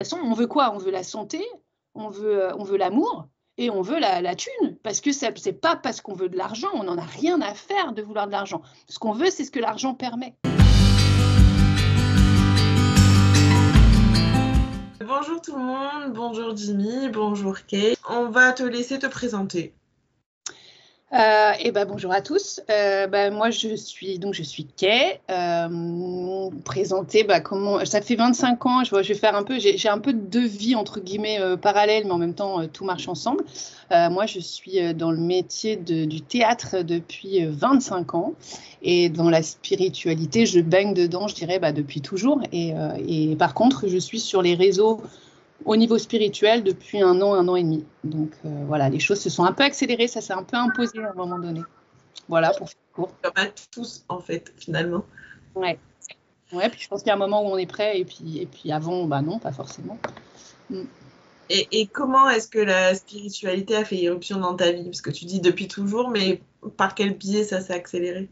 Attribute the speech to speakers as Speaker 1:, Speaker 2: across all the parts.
Speaker 1: toute façon, on veut quoi? On veut la santé, on veut l'amour et on veut la thune. Parce que c'est pas parce qu'on veut de l'argent, on n'en a rien à faire de vouloir de l'argent. Ce qu'on veut, c'est ce que l'argent permet.
Speaker 2: Bonjour tout le monde, bonjour Jimmy, bonjour Kay. On va te laisser te présenter.
Speaker 1: Bonjour à tous. Moi, je suis Kay. Présentée, comment ça fait 25 ans. Je vais faire un peu. J'ai un peu de deux vies entre guillemets parallèles, mais en même temps tout marche ensemble. Moi, je suis dans le métier du théâtre depuis 25 ans et dans la spiritualité, je baigne dedans, je dirais, depuis toujours. Et par contre, je suis sur les réseaux au niveau spirituel depuis un an et demi. Donc voilà, les choses se sont un peu accélérées, ça s'est un peu imposé à un moment donné. Voilà, pour faire court.
Speaker 2: Comme à tous, en fait, finalement.
Speaker 1: Ouais, puis je pense qu'il y a un moment où on est prêt, et puis avant, non, pas forcément.
Speaker 2: Et comment est-ce que la spiritualité a fait irruption dans ta vie? Parce que tu dis depuis toujours, mais par quel biais ça s'est accéléré?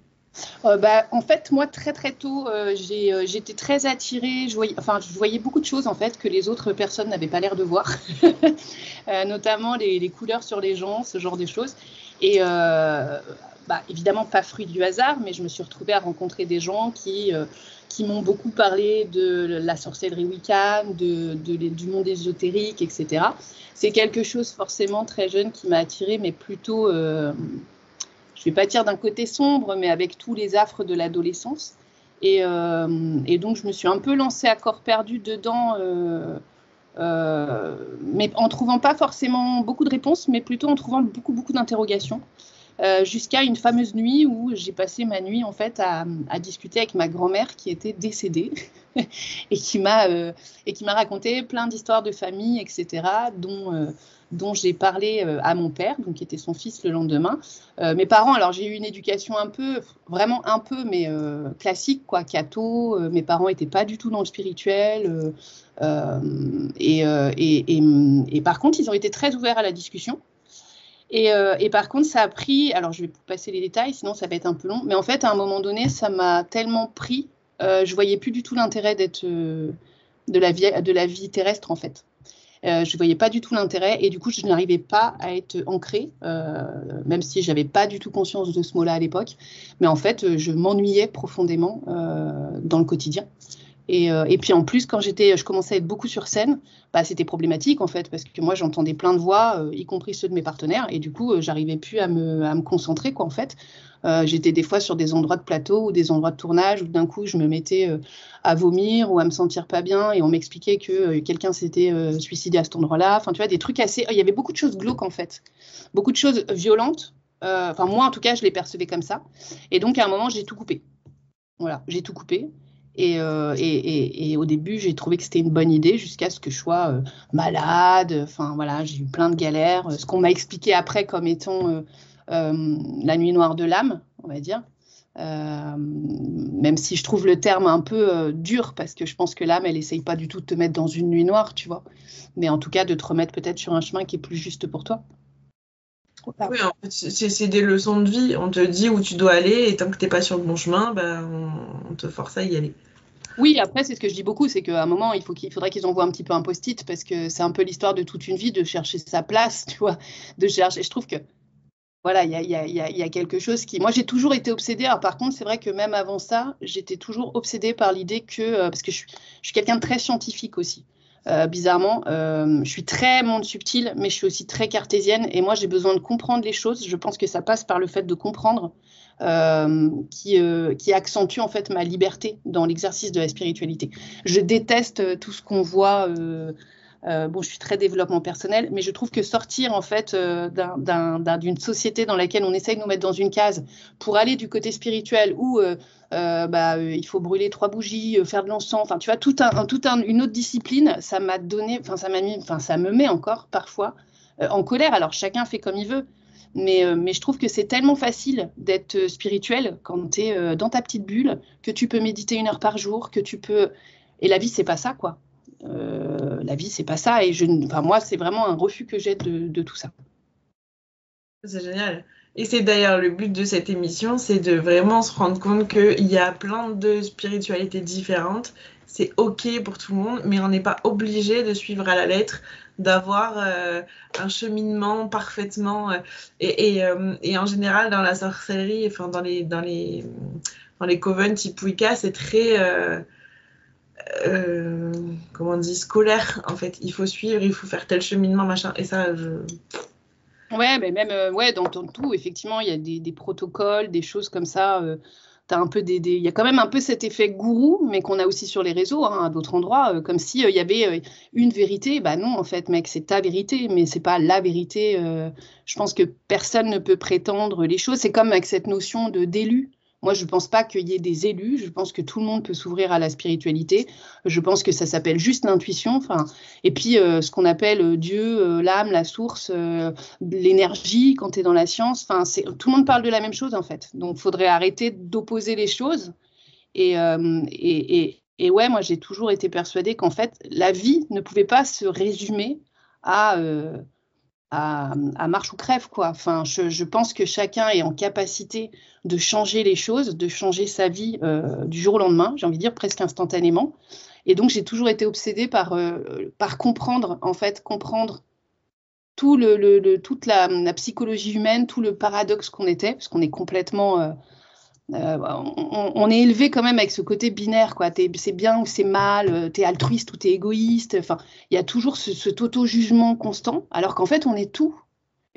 Speaker 1: En fait, moi, très très tôt, j'étais très attirée. Je voyais beaucoup de choses en fait que les autres personnes n'avaient pas l'air de voir, notamment les couleurs sur les gens, ce genre de choses. Et évidemment, pas fruit du hasard, mais je me suis retrouvée à rencontrer des gens qui m'ont beaucoup parlé de la sorcellerie Wiccan, du monde ésotérique, etc. C'est quelque chose forcément très jeune qui m'a attirée, mais plutôt je ne vais pas dire d'un côté sombre, mais avec tous les affres de l'adolescence. Et donc, je me suis un peu lancée à corps perdu dedans, mais en trouvant pas forcément beaucoup de réponses, mais plutôt en trouvant beaucoup d'interrogations. Jusqu'à une fameuse nuit où j'ai passé ma nuit en fait à discuter avec ma grand-mère qui était décédée et qui m'a raconté plein d'histoires de famille, etc., dont j'ai parlé à mon père, donc qui était son fils le lendemain. Mes parents, alors j'ai eu une éducation vraiment un peu, mais classique, quoi, catho. Mes parents n'étaient pas du tout dans le spirituel. Et par contre, ils ont été très ouverts à la discussion. Et par contre, ça a pris, alors je vais passer les détails, sinon ça va être un peu long, mais en fait, à un moment donné, ça m'a tellement pris, je voyais plus du tout l'intérêt d'être de la vie terrestre, en fait. Je voyais pas du tout l'intérêt, et du coup, je n'arrivais pas à être ancrée, même si j'avais pas du tout conscience de ce mot-là à l'époque. Mais en fait, je m'ennuyais profondément dans le quotidien. Et puis en plus, quand je commençais à être beaucoup sur scène, c'était problématique en fait, parce que moi j'entendais plein de voix, y compris ceux de mes partenaires, et du coup j'arrivais plus à me concentrer, quoi, en fait. J'étais des fois sur des endroits de plateau ou des endroits de tournage où d'un coup je me mettais à vomir ou à me sentir pas bien, et on m'expliquait que quelqu'un s'était suicidé à cet endroit-là. Enfin, tu vois, des trucs assez. Il y avait beaucoup de choses glauques en fait, beaucoup de choses violentes. Enfin, moi en tout cas, je les percevais comme ça. Et donc à un moment, j'ai tout coupé. Voilà, j'ai tout coupé. Et au début, j'ai trouvé que c'était une bonne idée jusqu'à ce que je sois malade. Enfin, voilà, j'ai eu plein de galères. Ce qu'on m'a expliqué après comme étant la nuit noire de l'âme, on va dire. Même si je trouve le terme un peu dur, parce que je pense que l'âme, elle essaye pas du tout de te mettre dans une nuit noire, tu vois. Mais en tout cas, de te remettre peut-être sur un chemin qui est plus juste pour toi. Voilà.
Speaker 2: Oui, en fait, c'est des leçons de vie. On te dit où tu dois aller, et tant que tu n'es pas sur le bon chemin, on te force à y aller.
Speaker 1: Oui, après, c'est ce que je dis beaucoup, c'est qu'à un moment, il faudrait qu'ils envoient un petit peu un post-it, parce que c'est un peu l'histoire de toute une vie, de chercher sa place, tu vois, de chercher. Je trouve que, voilà, il y a quelque chose qui. Moi, j'ai toujours été obsédée. Alors, par contre, c'est vrai que même avant ça, j'étais toujours obsédée par l'idée que. Parce que je suis quelqu'un de très scientifique aussi. Bizarrement, je suis très monde subtil, mais je suis aussi très cartésienne. Et moi, j'ai besoin de comprendre les choses. Je pense que ça passe par le fait de comprendre qui accentue en fait ma liberté dans l'exercice de la spiritualité. Je déteste tout ce qu'on voit. Je suis très développement personnel, mais je trouve que sortir en fait d'une société dans laquelle on essaye de nous mettre dans une case pour aller du côté spirituel où il faut brûler 3 bougies, faire de l'encens, enfin tu vois, une autre discipline, ça m'a donné, enfin ça me met encore parfois en colère. Alors chacun fait comme il veut, mais je trouve que c'est tellement facile d'être spirituel quand tu es dans ta petite bulle, que tu peux méditer 1 heure par jour, que tu peux. Et la vie, c'est pas ça, quoi. La vie, c'est pas ça. Et moi, c'est vraiment un refus que j'ai de tout ça.
Speaker 2: C'est génial. Et c'est d'ailleurs le but de cette émission, c'est de vraiment se rendre compte qu'il y a plein de spiritualités différentes c'est OK pour tout le monde, mais on n'est pas obligé de suivre à la lettre, d'avoir un cheminement parfaitement. Et en général, dans la sorcellerie, enfin, dans les covens type Wicca, c'est très. Comment on dit, scolaire, en fait. Il faut suivre, il faut faire tel cheminement, machin. Et ça,
Speaker 1: Ouais, mais même dans tout, effectivement, il y a des protocoles, des choses comme ça. T'as un peu il y a quand même un peu cet effet gourou, mais qu'on a aussi sur les réseaux, hein, à d'autres endroits, comme si il y avait une vérité. Bah non, en fait, mec, c'est ta vérité, mais c'est pas la vérité. Je pense que personne ne peut prétendre les choses. C'est comme avec cette notion de d'élu. Moi, je pense pas qu'il y ait des élus. Je pense que tout le monde peut s'ouvrir à la spiritualité. Je pense que ça s'appelle juste l'intuition. Enfin, et puis ce qu'on appelle Dieu, l'âme, la source. L'énergie quand tu es dans la science. Enfin, tout le monde parle de la même chose en fait. Donc, il faudrait arrêter d'opposer les choses. Et ouais, moi, j'ai toujours été persuadée qu'en fait, la vie ne pouvait pas se résumer à, euh, à marche ou crève, quoi. Enfin, je pense que chacun est en capacité de changer les choses, de changer sa vie du jour au lendemain, j'ai envie de dire presque instantanément. Et donc, j'ai toujours été obsédée par comprendre, en fait, comprendre toute la psychologie humaine, tout le paradoxe qu'on était, parce qu'on est complètement. On est élevé quand même avec ce côté binaire, quoi. C'est bien ou c'est mal, t'es altruiste ou t'es égoïste. Enfin, il y a toujours cet auto-jugement constant, alors qu'en fait, on est tout.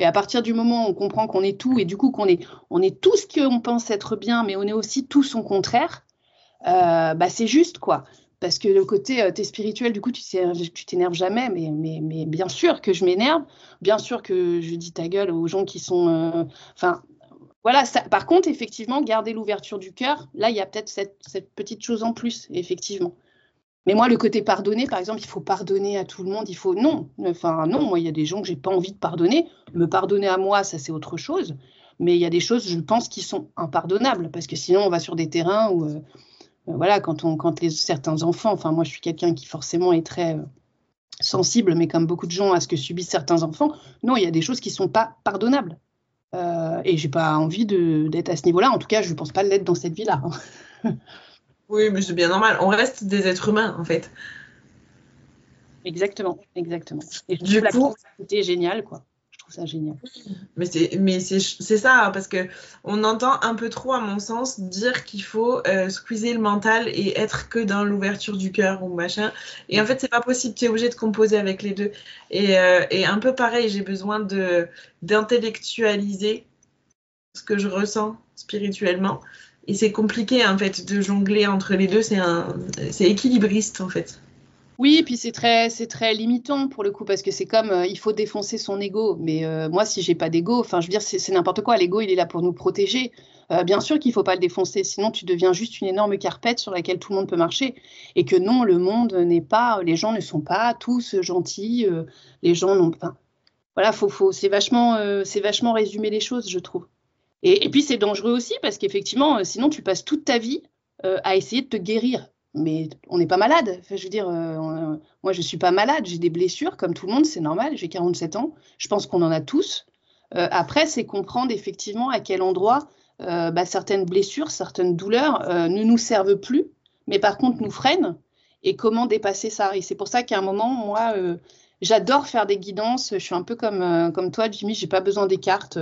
Speaker 1: Et à partir du moment où on comprend qu'on est tout, et du coup on est tout ce qu'on pense être bien, mais on est aussi tout son contraire, bah c'est juste, quoi. Parce que le côté, t'es spirituel, du coup, tu t'énerves jamais, mais bien sûr que je m'énerve, bien sûr que je dis ta gueule aux gens qui sont. Enfin, voilà, ça, par contre, effectivement, garder l'ouverture du cœur, là, il y a peut-être cette petite chose en plus, effectivement. Mais moi, le côté pardonner, par exemple, il faut pardonner à tout le monde, il faut. Non, enfin, non, moi, il y a des gens que j'ai pas envie de pardonner. Me pardonner à moi, ça, c'est autre chose. Mais il y a des choses, je pense, qui sont impardonnables, parce que sinon, on va sur des terrains où. Voilà, certains enfants, enfin moi je suis quelqu'un qui forcément est très sensible, mais comme beaucoup de gens à ce que subissent certains enfants, non, il y a des choses qui ne sont pas pardonnables. Et j'ai pas envie d'être à ce niveau-là, en tout cas je ne pense pas l'être dans cette vie-là.
Speaker 2: oui, mais c'est bien normal. On reste des êtres humains, en fait.
Speaker 1: Exactement, exactement. Et je
Speaker 2: Du
Speaker 1: trouve la
Speaker 2: coup,
Speaker 1: créativité géniale, quoi. Je trouve ça génial.
Speaker 2: mais c'est ça, parce que on entend un peu trop, à mon sens, dire qu'il faut squeezer le mental et être que dans l'ouverture du cœur ou machin. Et en fait, c'est pas possible. Tu es obligé de composer avec les deux. Et un peu pareil, j'ai besoin d'intellectualiser ce que je ressens spirituellement. Et c'est compliqué, en fait, de jongler entre les deux. C'est équilibriste, en fait.
Speaker 1: Oui, et puis c'est très limitant pour le coup, parce que c'est comme il faut défoncer son ego. Mais moi, si j'ai pas d'ego, enfin, je veux dire, c'est n'importe quoi. L'ego, il est là pour nous protéger. Bien sûr qu'il faut pas le défoncer, sinon tu deviens juste une énorme carpette sur laquelle tout le monde peut marcher. Et que non, le monde n'est pas, les gens ne sont pas tous gentils. Les gens n'ont, enfin, voilà, c'est vachement résumer les choses, je trouve. Et puis c'est dangereux aussi parce qu'effectivement, sinon tu passes toute ta vie à essayer de te guérir. Mais on n'est pas malade. Enfin, je veux dire, moi je suis pas malade, j'ai des blessures comme tout le monde, c'est normal, j'ai 47 ans. Je pense qu'on en a tous. Après, c'est comprendre effectivement à quel endroit bah, certaines blessures, certaines douleurs ne nous servent plus, mais par contre nous freinent et comment dépasser ça. Et c'est pour ça qu'à un moment, moi, j'adore faire des guidances. Je suis un peu comme toi, Jimmy, j'ai pas besoin des cartes.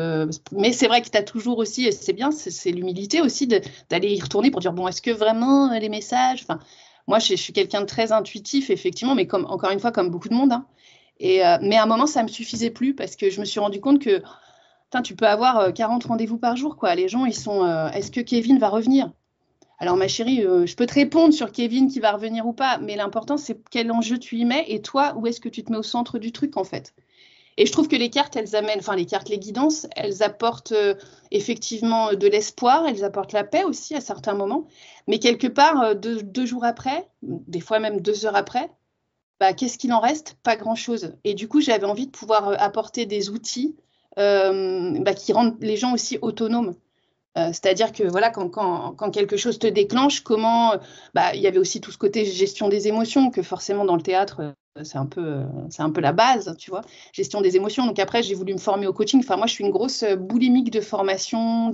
Speaker 1: Mais c'est vrai que tu as toujours aussi, et c'est bien, c'est l'humilité aussi d'aller y retourner pour dire, bon, est-ce que vraiment les messages. Enfin, moi, je suis quelqu'un de très intuitif, effectivement, mais comme, encore une fois, comme beaucoup de monde, hein. Mais à un moment, ça me suffisait plus parce que je me suis rendu compte que putain, tu peux avoir 40 rendez-vous par jour, quoi. Les gens, ils sont, est-ce que Kevin va revenir? Alors, ma chérie, je peux te répondre sur Kevin qui va revenir ou pas, mais l'important, c'est quel enjeu tu y mets et toi, où est-ce que tu te mets au centre du truc, en fait. Et je trouve que les cartes, elles amènent, enfin, les cartes, les guidances, elles apportent effectivement de l'espoir, elles apportent la paix aussi à certains moments. Mais quelque part, 2 jours après, des fois même 2 heures après, bah, qu'est-ce qu'il en reste? Pas grand-chose. Et du coup, j'avais envie de pouvoir apporter des outils bah, qui rendent les gens aussi autonomes. C'est-à-dire que voilà, quand quelque chose te déclenche, il y avait aussi tout ce côté gestion des émotions que forcément dans le théâtre, c'est un peu la base, tu vois, gestion des émotions. Donc après, j'ai voulu me former au coaching. Enfin, moi, je suis une grosse boulimique de formation.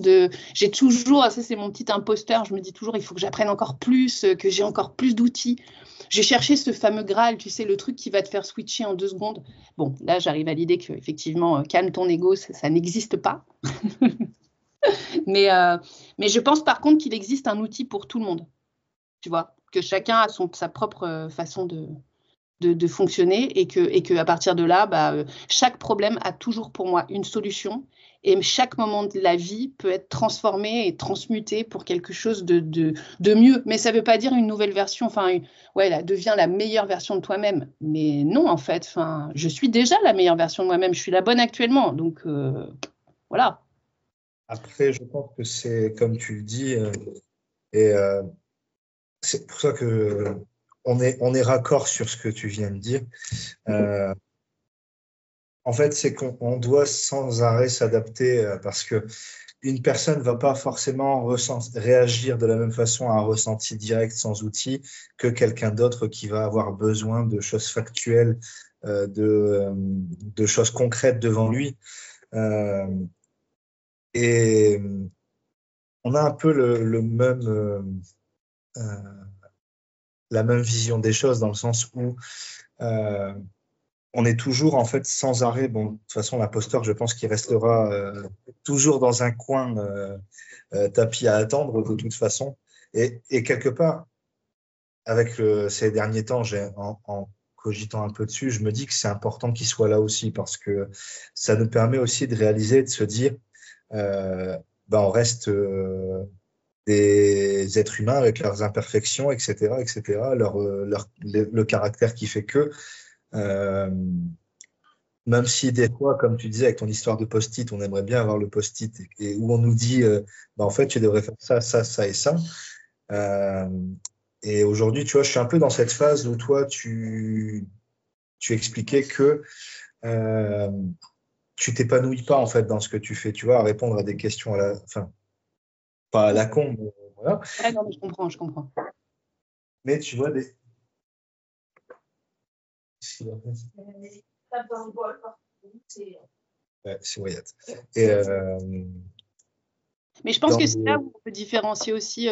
Speaker 1: J'ai toujours, ça c'est mon petit imposteur, je me dis toujours, il faut que j'apprenne encore plus, que j'ai encore plus d'outils. J'ai cherché ce fameux Graal, tu sais, le truc qui va te faire switcher en 2 secondes. Bon, là, j'arrive à l'idée qu'effectivement, calme ton ego, ça n'existe pas. Mais je pense par contre qu'il existe un outil pour tout le monde, tu vois, que chacun a sa propre façon de fonctionner et que à partir de là, chaque problème a toujours pour moi une solution et chaque moment de la vie peut être transformé et transmuté pour quelque chose de mieux. Mais ça ne veut pas dire une nouvelle version, deviens la meilleure version de toi-même. Mais non, en fait, je suis déjà la meilleure version de moi-même, je suis la bonne actuellement, donc voilà.
Speaker 3: Après, je pense que c'est comme tu le dis, et c'est pour ça que on est raccord sur ce que tu viens de dire. En fait, c'est qu'on doit sans arrêt s'adapter parce que une personne va pas forcément réagir de la même façon à un ressenti direct sans outil que quelqu'un d'autre qui va avoir besoin de choses factuelles, de choses concrètes devant lui. Et on a un peu la même vision des choses dans le sens où on est toujours en fait sans arrêt. Bon, de toute façon, l'imposteur, je pense qu'il restera toujours dans un coin tapis à attendre de toute façon. Et quelque part, avec ces derniers temps, en cogitant un peu dessus, je me dis que c'est important qu'il soit là aussi parce que ça nous permet aussi de réaliser, de se dire on reste des êtres humains avec leurs imperfections, etc., le caractère qui fait que, même si des fois, comme tu disais avec ton histoire de post-it, on aimerait bien avoir le post-it et où on nous dit, en fait, tu devrais faire ça, ça, ça et ça. Et aujourd'hui, tu vois, je suis un peu dans cette phase où toi, tu expliquais que tu t'épanouis pas en fait dans ce que tu fais, tu vois, à répondre à des questions pas à la con, mais voilà.
Speaker 1: Ouais, non, mais je comprends.
Speaker 3: Mais tu vois Ouais, c'est Wyatt. Et
Speaker 1: mais je pense que c'est là où on peut différencier aussi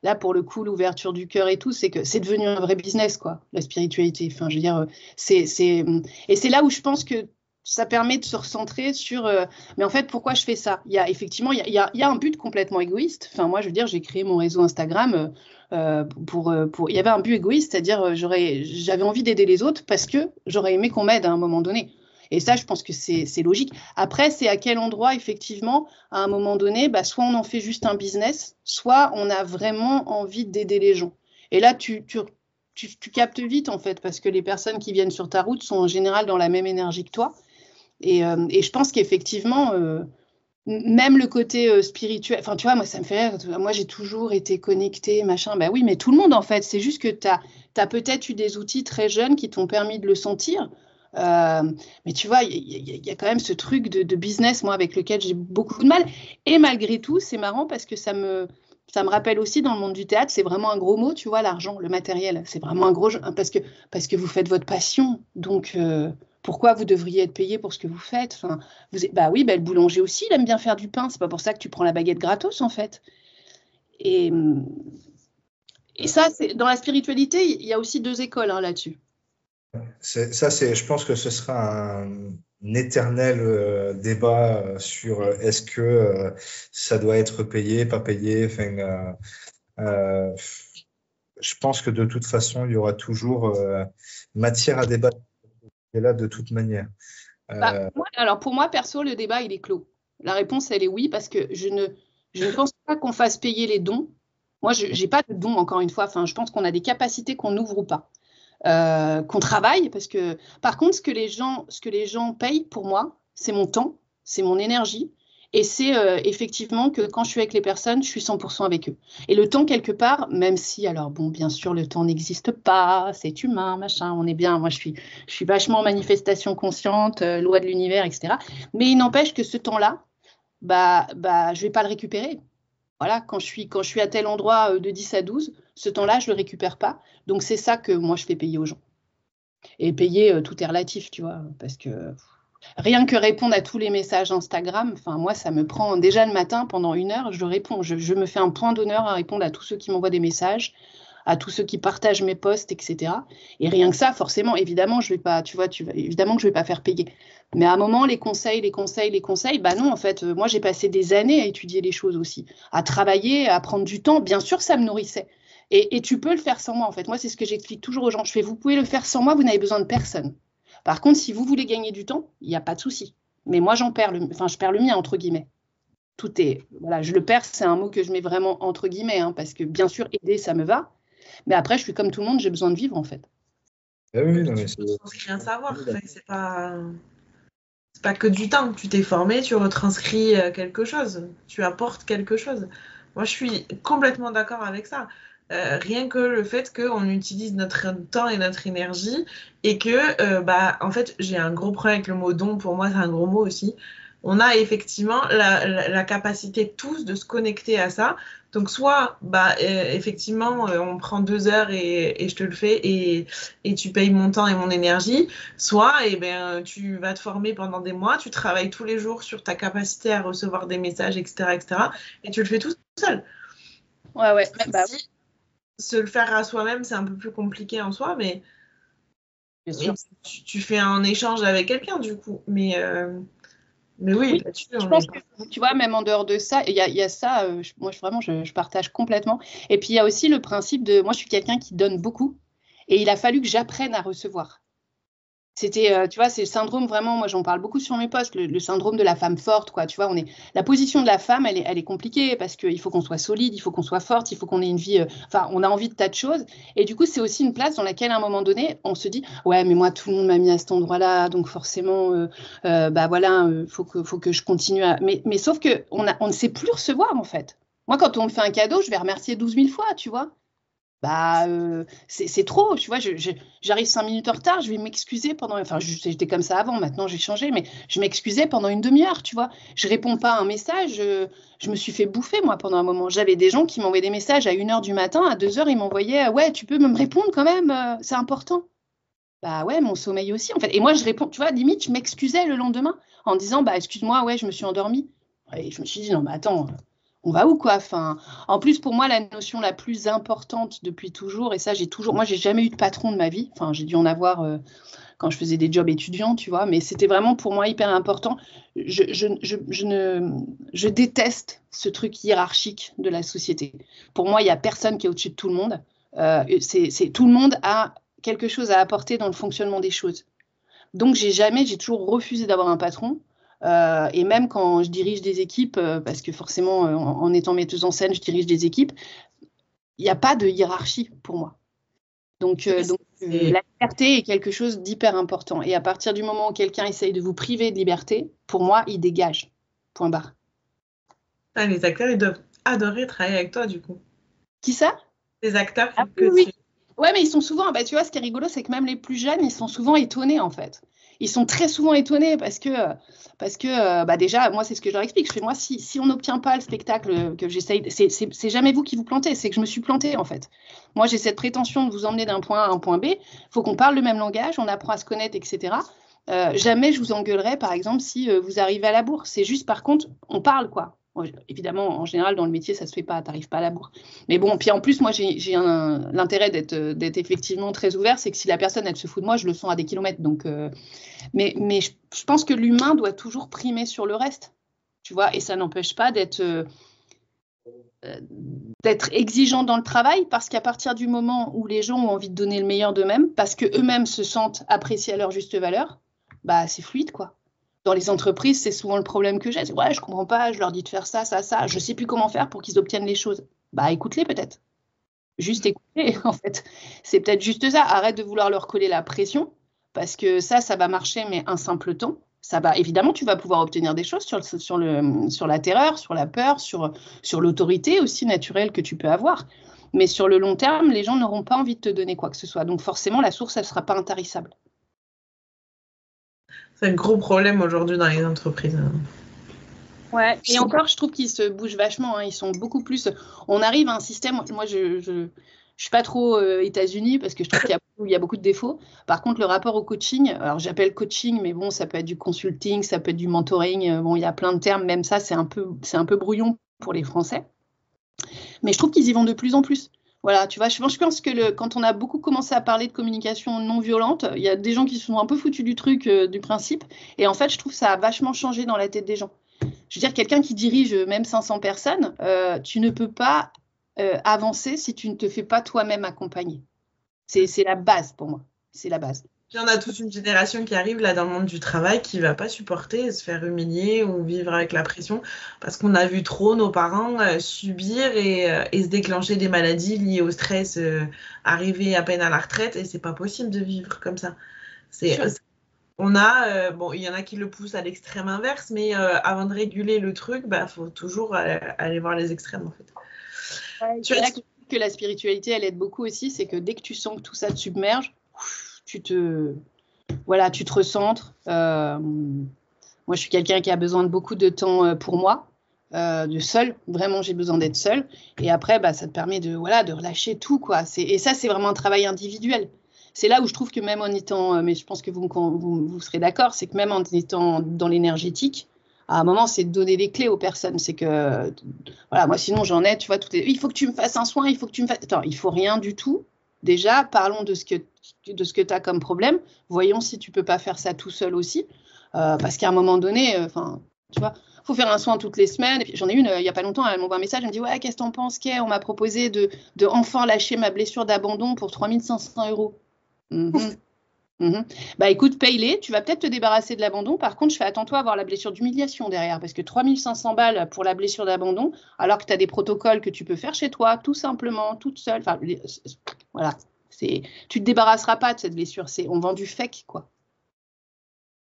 Speaker 1: là pour le coup l'ouverture du cœur et tout, c'est que c'est devenu un vrai business quoi, la spiritualité. Enfin, je veux dire, et c'est là où je pense que ça permet de se recentrer sur. Mais en fait, pourquoi je fais ça? Il y a effectivement, il y a un but complètement égoïste. Enfin, moi, je veux dire, j'ai créé mon réseau Instagram il y avait un but égoïste, c'est-à-dire j'avais envie d'aider les autres parce que j'aurais aimé qu'on m'aide à un moment donné. Et ça, je pense que c'est logique. Après, c'est à quel endroit, effectivement, à un moment donné, soit on en fait juste un business, soit on a vraiment envie d'aider les gens. Et là, tu captes vite, en fait, parce que les personnes qui viennent sur ta route sont en général dans la même énergie que toi. Et je pense qu'effectivement, même le côté spirituel, enfin, tu vois, moi, ça me fait rire. Moi, j'ai toujours été connectée, machin. Ben oui, mais tout le monde, en fait. C'est juste que tu as peut-être eu des outils très jeunes qui t'ont permis de le sentir. Mais tu vois, il y a quand même ce truc de business, moi, avec lequel j'ai beaucoup de mal. Et malgré tout, c'est marrant parce que ça me rappelle aussi dans le monde du théâtre, c'est vraiment un gros mot, tu vois, l'argent, le matériel. C'est vraiment un gros parce que vous faites votre passion. Donc, pourquoi vous devriez être payé pour ce que vous faites? Enfin, oui, le boulanger aussi, il aime bien faire du pain. C'est pas pour ça que tu prends la baguette gratos, en fait. Et ça, dans la spiritualité, il y a aussi 2 écoles là-dessus.
Speaker 3: Je pense que ce sera un éternel débat sur est-ce que ça doit être payé, pas payé. Je pense que de toute façon, il y aura toujours matière à débattre là de toute manière.
Speaker 1: Alors pour moi, perso, le débat, il est clos. La réponse, elle est oui, parce que je ne pense pas qu'on fasse payer les dons. Moi, je n'ai pas de dons, encore une fois. Enfin, je pense qu'on a des capacités qu'on n'ouvre ou pas. Qu'on travaille, parce que par contre, ce que les gens payent pour moi, c'est mon temps, c'est mon énergie, et c'est effectivement que quand je suis avec les personnes, je suis 100% avec eux. Et le temps, quelque part, même si, alors bon, bien sûr, le temps n'existe pas, c'est humain, machin, on est bien, moi je suis vachement manifestation consciente, loi de l'univers, etc. Mais il n'empêche que ce temps-là, je vais pas le récupérer. Voilà, quand je suis à tel endroit de 10 à 12, ce temps-là, je le récupère pas. Donc, c'est ça que moi, je fais payer aux gens. Et payer, tout est relatif, tu vois, parce que rien que répondre à tous les messages Instagram, enfin, moi, ça me prend déjà le matin, pendant 1 heure, je réponds. Je me fais un point d'honneur à répondre à tous ceux qui m'envoient des messages, à tous ceux qui partagent mes posts, etc. Et rien que ça, forcément, évidemment, je vais pas, évidemment que je vais pas faire payer. Mais à un moment, les conseils, bah non, en fait, moi, j'ai passé des années à étudier les choses aussi, à travailler, à prendre du temps. Bien sûr, ça me nourrissait. Et tu peux le faire sans moi, en fait. Moi, c'est ce que j'explique toujours aux gens. Vous pouvez le faire sans moi, vous n'avez besoin de personne. Par contre, si vous voulez gagner du temps, il n'y a pas de souci. Mais moi, je perds le mien, entre guillemets. Voilà, je le perds, c'est un mot que je mets vraiment entre guillemets, hein, parce que bien sûr, aider, ça me va. Mais après, je suis comme tout le monde, j'ai besoin de vivre, en fait.
Speaker 3: Oui, non, mais
Speaker 2: tu retranscris un savoir. C'est pas que du temps. Tu t'es formé, tu retranscris quelque chose. Tu apportes quelque chose. Moi, je suis complètement d'accord avec ça. Rien que le fait qu'on utilise notre temps et notre énergie et que, en fait, j'ai un gros problème avec le mot don. Pour moi, c'est un gros mot aussi. On a effectivement la capacité tous de se connecter à ça. Donc, soit, effectivement, on prend 2 heures et je te le fais et tu payes mon temps et mon énergie. Soit, tu vas te former pendant des mois, tu travailles tous les jours sur ta capacité à recevoir des messages, etc., et tu le fais tout seul.
Speaker 1: Ouais.
Speaker 2: Se le faire à soi-même, c'est un peu plus compliqué en soi, mais tu fais un échange avec quelqu'un, du coup. Mais oui, là-dessus,
Speaker 1: je pense que, tu vois, même en dehors de ça, il y a ça, moi, je partage complètement. Et puis, il y a aussi le principe de, moi, je suis quelqu'un qui donne beaucoup, et il a fallu que j'apprenne à recevoir. C'était, tu vois, c'est le syndrome vraiment, moi j'en parle beaucoup sur mes posts, le syndrome de la femme forte, quoi. Tu vois, la position de la femme, elle est compliquée parce qu'il faut qu'on soit solide, il faut qu'on soit forte, il faut qu'on ait une vie, on a envie de tas de choses. Et du coup, c'est aussi une place dans laquelle, à un moment donné, on se dit, ouais, mais moi, tout le monde m'a mis à cet endroit-là, donc forcément, voilà, faut que je continue à. Mais sauf qu'on ne sait plus recevoir, en fait. Moi, quand on me fait un cadeau, je vais remercier 12 000 fois, tu vois. C'est trop, tu vois, j'arrive 5 minutes en retard, je vais m'excuser pendant, j'étais comme ça avant, maintenant j'ai changé, mais je m'excusais pendant une demi-heure, tu vois, je réponds pas à un message, je me suis fait bouffer, moi, pendant un moment, j'avais des gens qui m'envoyaient des messages à 1h du matin, à 2h, ils m'envoyaient, ouais, tu peux me répondre quand même, c'est important. Bah ouais, mon sommeil aussi, en fait, et moi je réponds, tu vois, limite, je m'excusais le lendemain, en disant, bah excuse-moi, ouais, je me suis endormie, et je me suis dit, non, mais attends, on va où, quoi? En plus, pour moi, la notion la plus importante depuis toujours, et ça, moi, j'ai jamais eu de patron de ma vie. Enfin, j'ai dû en avoir quand je faisais des jobs étudiants, tu vois, mais c'était vraiment pour moi hyper important. Je déteste ce truc hiérarchique de la société. Pour moi, il n'y a personne qui est au-dessus de tout le monde. Tout le monde a quelque chose à apporter dans le fonctionnement des choses. Donc, j'ai toujours refusé d'avoir un patron. Et même quand je dirige des équipes, parce que forcément, en étant metteuse en scène, je dirige des équipes, il n'y a pas de hiérarchie pour moi. Donc, la liberté est quelque chose d'hyper important. Et à partir du moment où quelqu'un essaye de vous priver de liberté, pour moi, il dégage. Point barre.
Speaker 2: Ah, les acteurs, ils doivent adorer travailler avec toi, du coup.
Speaker 1: Qui ça?
Speaker 2: Les acteurs
Speaker 1: oui. Ouais, mais ils sont souvent, tu vois, ce qui est rigolo, c'est que même les plus jeunes, ils sont souvent étonnés, en fait. Ils sont très souvent étonnés parce que déjà, moi, c'est ce que je leur explique. Je fais, moi, si on n'obtient pas le spectacle que j'essaye, c'est jamais vous qui vous plantez, c'est que je me suis plantée, en fait. Moi, j'ai cette prétention de vous emmener d'un point A à un point B. Il faut qu'on parle le même langage, on apprend à se connaître, etc. Jamais je vous engueulerai, par exemple, si vous arrivez à la bourre. C'est juste, par contre, on parle, quoi. Évidemment, en général, dans le métier, ça se fait pas, t'arrives pas à la bourre. Mais bon, puis en plus, moi, j'ai l'intérêt d'être effectivement très ouvert, c'est que si la personne, elle se fout de moi, je le sens à des kilomètres. Donc, mais je pense que l'humain doit toujours primer sur le reste, tu vois, et ça n'empêche pas d'être exigeant dans le travail, parce qu'à partir du moment où les gens ont envie de donner le meilleur d'eux-mêmes, parce qu'eux-mêmes se sentent appréciés à leur juste valeur, c'est fluide, quoi. Dans les entreprises, c'est souvent le problème que j'ai. C'est ouais, je comprends pas, je leur dis de faire ça, je sais plus comment faire pour qu'ils obtiennent les choses. Écoute-les peut-être. Juste écouter, en fait. C'est peut-être juste ça. Arrête de vouloir leur coller la pression, parce que ça va marcher, mais un simple temps. Évidemment, tu vas pouvoir obtenir des choses sur la terreur, sur la peur, sur l'autorité aussi naturelle que tu peux avoir. Mais sur le long terme, les gens n'auront pas envie de te donner quoi que ce soit. Donc forcément, la source, elle ne sera pas intarissable.
Speaker 2: C'est un gros problème aujourd'hui dans les entreprises.
Speaker 1: Ouais, et encore, je trouve qu'ils se bougent vachement, hein. Ils sont beaucoup plus. On arrive à un système. Moi, je suis pas trop États-Unis parce que je trouve qu'il y a beaucoup de défauts. Par contre, le rapport au coaching, alors j'appelle coaching, mais bon, ça peut être du consulting, ça peut être du mentoring. Bon, il y a plein de termes. Même ça, c'est un peu brouillon pour les Français. Mais je trouve qu'ils y vont de plus en plus. Voilà, tu vois, je pense que quand on a beaucoup commencé à parler de communication non violente, il y a des gens qui se sont un peu foutus du truc, du principe. Et en fait, je trouve que ça a vachement changé dans la tête des gens. Je veux dire, quelqu'un qui dirige même 500 personnes, tu ne peux pas avancer si tu ne te fais pas toi-même accompagner. C'est la base pour moi. C'est la base.
Speaker 2: Puis on a toute une génération qui arrive là dans le monde du travail qui va pas supporter se faire humilier ou vivre avec la pression parce qu'on a vu trop nos parents subir et se déclencher des maladies liées au stress, arriver à peine à la retraite et c'est pas possible de vivre comme ça. On a, bon, il y en a qui le poussent à l'extrême inverse, mais avant de réguler le truc, faut toujours aller voir les extrêmes en fait.
Speaker 1: Ouais, c'est là que la spiritualité, elle aide beaucoup aussi, c'est que dès que tu sens que tout ça te submerge, tu te recentres. Moi, je suis quelqu'un qui a besoin de beaucoup de temps pour moi, de seul. Vraiment, j'ai besoin d'être seule. Et après, ça te permet de relâcher tout, quoi. Et ça, c'est vraiment un travail individuel. C'est là où je trouve que même en étant, mais je pense que vous serez d'accord, c'est que même en étant dans l'énergétique, à un moment, c'est de donner les clés aux personnes. C'est que, voilà, moi, sinon, j'en ai, tu vois, il faut que tu me fasses un soin, il faut que tu me fasses. Attends, il faut rien du tout. Déjà, parlons de ce que tu as comme problème. Voyons si tu peux pas faire ça tout seul aussi. Parce qu'à un moment donné, tu vois, il faut faire un soin toutes les semaines. Et puis, j'en ai une, il n'y a pas longtemps, elle m'envoie un message, elle me dit « Ouais, qu'est-ce que t'en penses, Kay ? On m'a proposé de enfin lâcher ma blessure d'abandon pour 3 500 €. Écoute, paye-les, tu vas peut-être te débarrasser de l'abandon. Par contre, je fais attention à avoir la blessure d'humiliation derrière, parce que 3 500 balles pour la blessure d'abandon, alors que tu as des protocoles que tu peux faire chez toi, tout simplement, toute seule. Enfin, voilà, tu te débarrasseras pas de cette blessure. On vend du fake, quoi.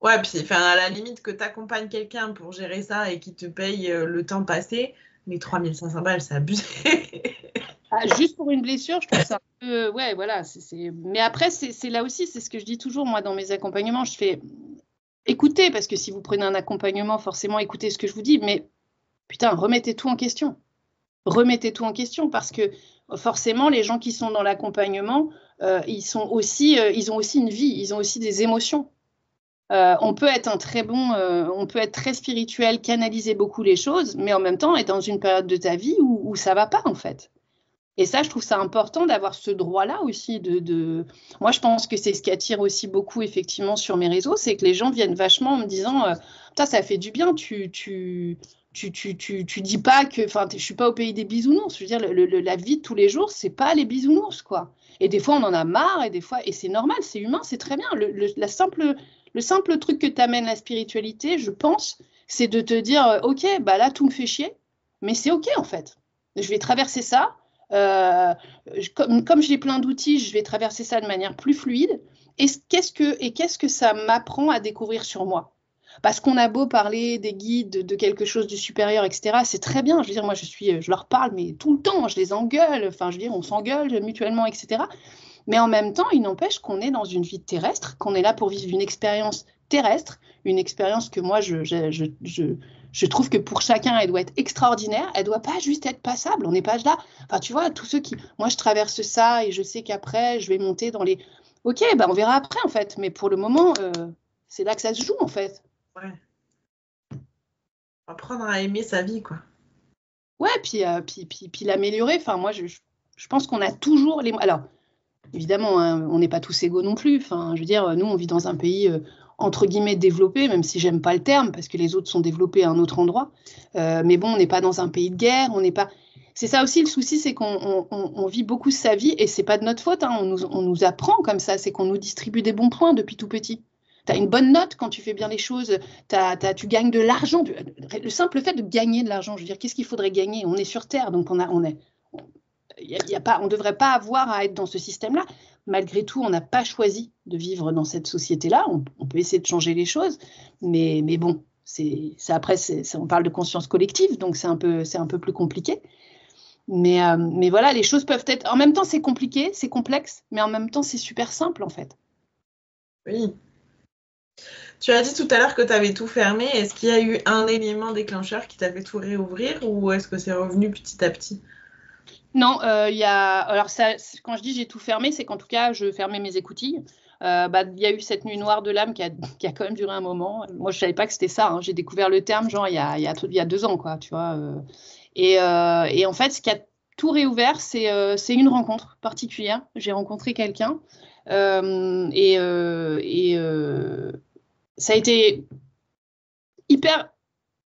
Speaker 2: Ouais, puis à la limite que tu accompagnes quelqu'un pour gérer ça et qui te paye le temps passé, mais 3 500 balles, c'est abusé.
Speaker 1: Juste pour une blessure, je trouve ça un peu. Ouais, voilà. Mais après, c'est là aussi, c'est ce que je dis toujours, moi, dans mes accompagnements. Je fais écoutez, parce que si vous prenez un accompagnement, forcément, écoutez ce que je vous dis, mais putain, remettez tout en question. Remettez tout en question, parce que forcément, les gens qui sont dans l'accompagnement, ils ont aussi une vie, ils ont aussi des émotions. On peut être on peut être très spirituel, canaliser beaucoup les choses, mais en même temps être dans une période de ta vie où ça va pas, en fait. Et ça, je trouve ça important d'avoir ce droit-là aussi. Moi, je pense que c'est ce qui attire aussi beaucoup, effectivement, sur mes réseaux, c'est que les gens viennent vachement en me disant ça fait du bien, tu dis pas que, je suis pas au pays des bisounours. Je veux dire, la vie de tous les jours, c'est pas les bisounours, quoi. Et des fois, on en a marre, et c'est normal, c'est humain, c'est très bien. Le simple truc que t'amène la spiritualité, je pense, c'est de te dire, ok, là, tout me fait chier, mais c'est ok, en fait. Je vais traverser ça. Comme j'ai plein d'outils, je vais traverser ça de manière plus fluide. Et qu'est-ce que ça m'apprend à découvrir sur moi? Parce qu'on a beau parler des guides, de quelque chose du supérieur, etc. C'est très bien. Je veux dire, moi, je leur parle, mais tout le temps, je les engueule. Enfin, je veux dire, on s'engueule mutuellement, etc. Mais en même temps, il n'empêche qu'on est dans une vie terrestre, qu'on est là pour vivre une expérience terrestre, une expérience que moi, je trouve que pour chacun, elle doit être extraordinaire. Elle ne doit pas juste être passable. On n'est pas là. Enfin, tu vois, tous ceux qui... Moi, je traverse ça et je sais qu'après, je vais monter dans les... Ok, on verra après, en fait. Mais pour le moment, c'est là que ça se joue, en fait.
Speaker 2: Ouais. Apprendre à aimer sa vie, quoi.
Speaker 1: Ouais, puis l'améliorer. Enfin, moi, je pense qu'on a toujours les... Alors, évidemment, hein, on n'est pas tous égaux non plus. Enfin, je veux dire, nous, on vit dans un pays entre guillemets développé, même si j'aime pas le terme, parce que les autres sont développés à un autre endroit. Mais bon, on n'est pas dans un pays de guerre. On n'est pas. C'est ça aussi le souci, c'est qu'on vit beaucoup sa vie et c'est pas de notre faute. Hein, on nous apprend comme ça, c'est qu'on nous distribue des bons points depuis tout petit. Tu as une bonne note quand tu fais bien les choses, tu gagnes de l'argent. Le simple fait de gagner de l'argent, je veux dire, qu'est-ce qu'il faudrait gagner? On est sur Terre, donc on ne devrait pas avoir à être dans ce système-là. Malgré tout, on n'a pas choisi de vivre dans cette société-là. On peut essayer de changer les choses, mais bon, après, on parle de conscience collective, donc c'est un peu plus compliqué. Mais voilà, les choses peuvent être... En même temps, c'est compliqué, c'est complexe, mais en même temps, c'est super simple, en fait.
Speaker 2: Oui. Tu as dit tout à l'heure que tu avais tout fermé. Est-ce qu'il y a eu un élément déclencheur qui t'a fait tout réouvrir ou est-ce que c'est revenu petit à petit?
Speaker 1: Non, alors ça, quand je dis j'ai tout fermé, c'est qu'en tout cas, je fermais mes écoutilles. Il y a eu cette nuit noire de l'âme qui a quand même duré un moment. Moi, je savais pas que c'était ça, hein. J'ai découvert le terme genre il y a 2 ans, quoi, tu vois. Et en fait, ce qui a tout réouvert, c'est une rencontre particulière. J'ai rencontré quelqu'un et ça a été hyper.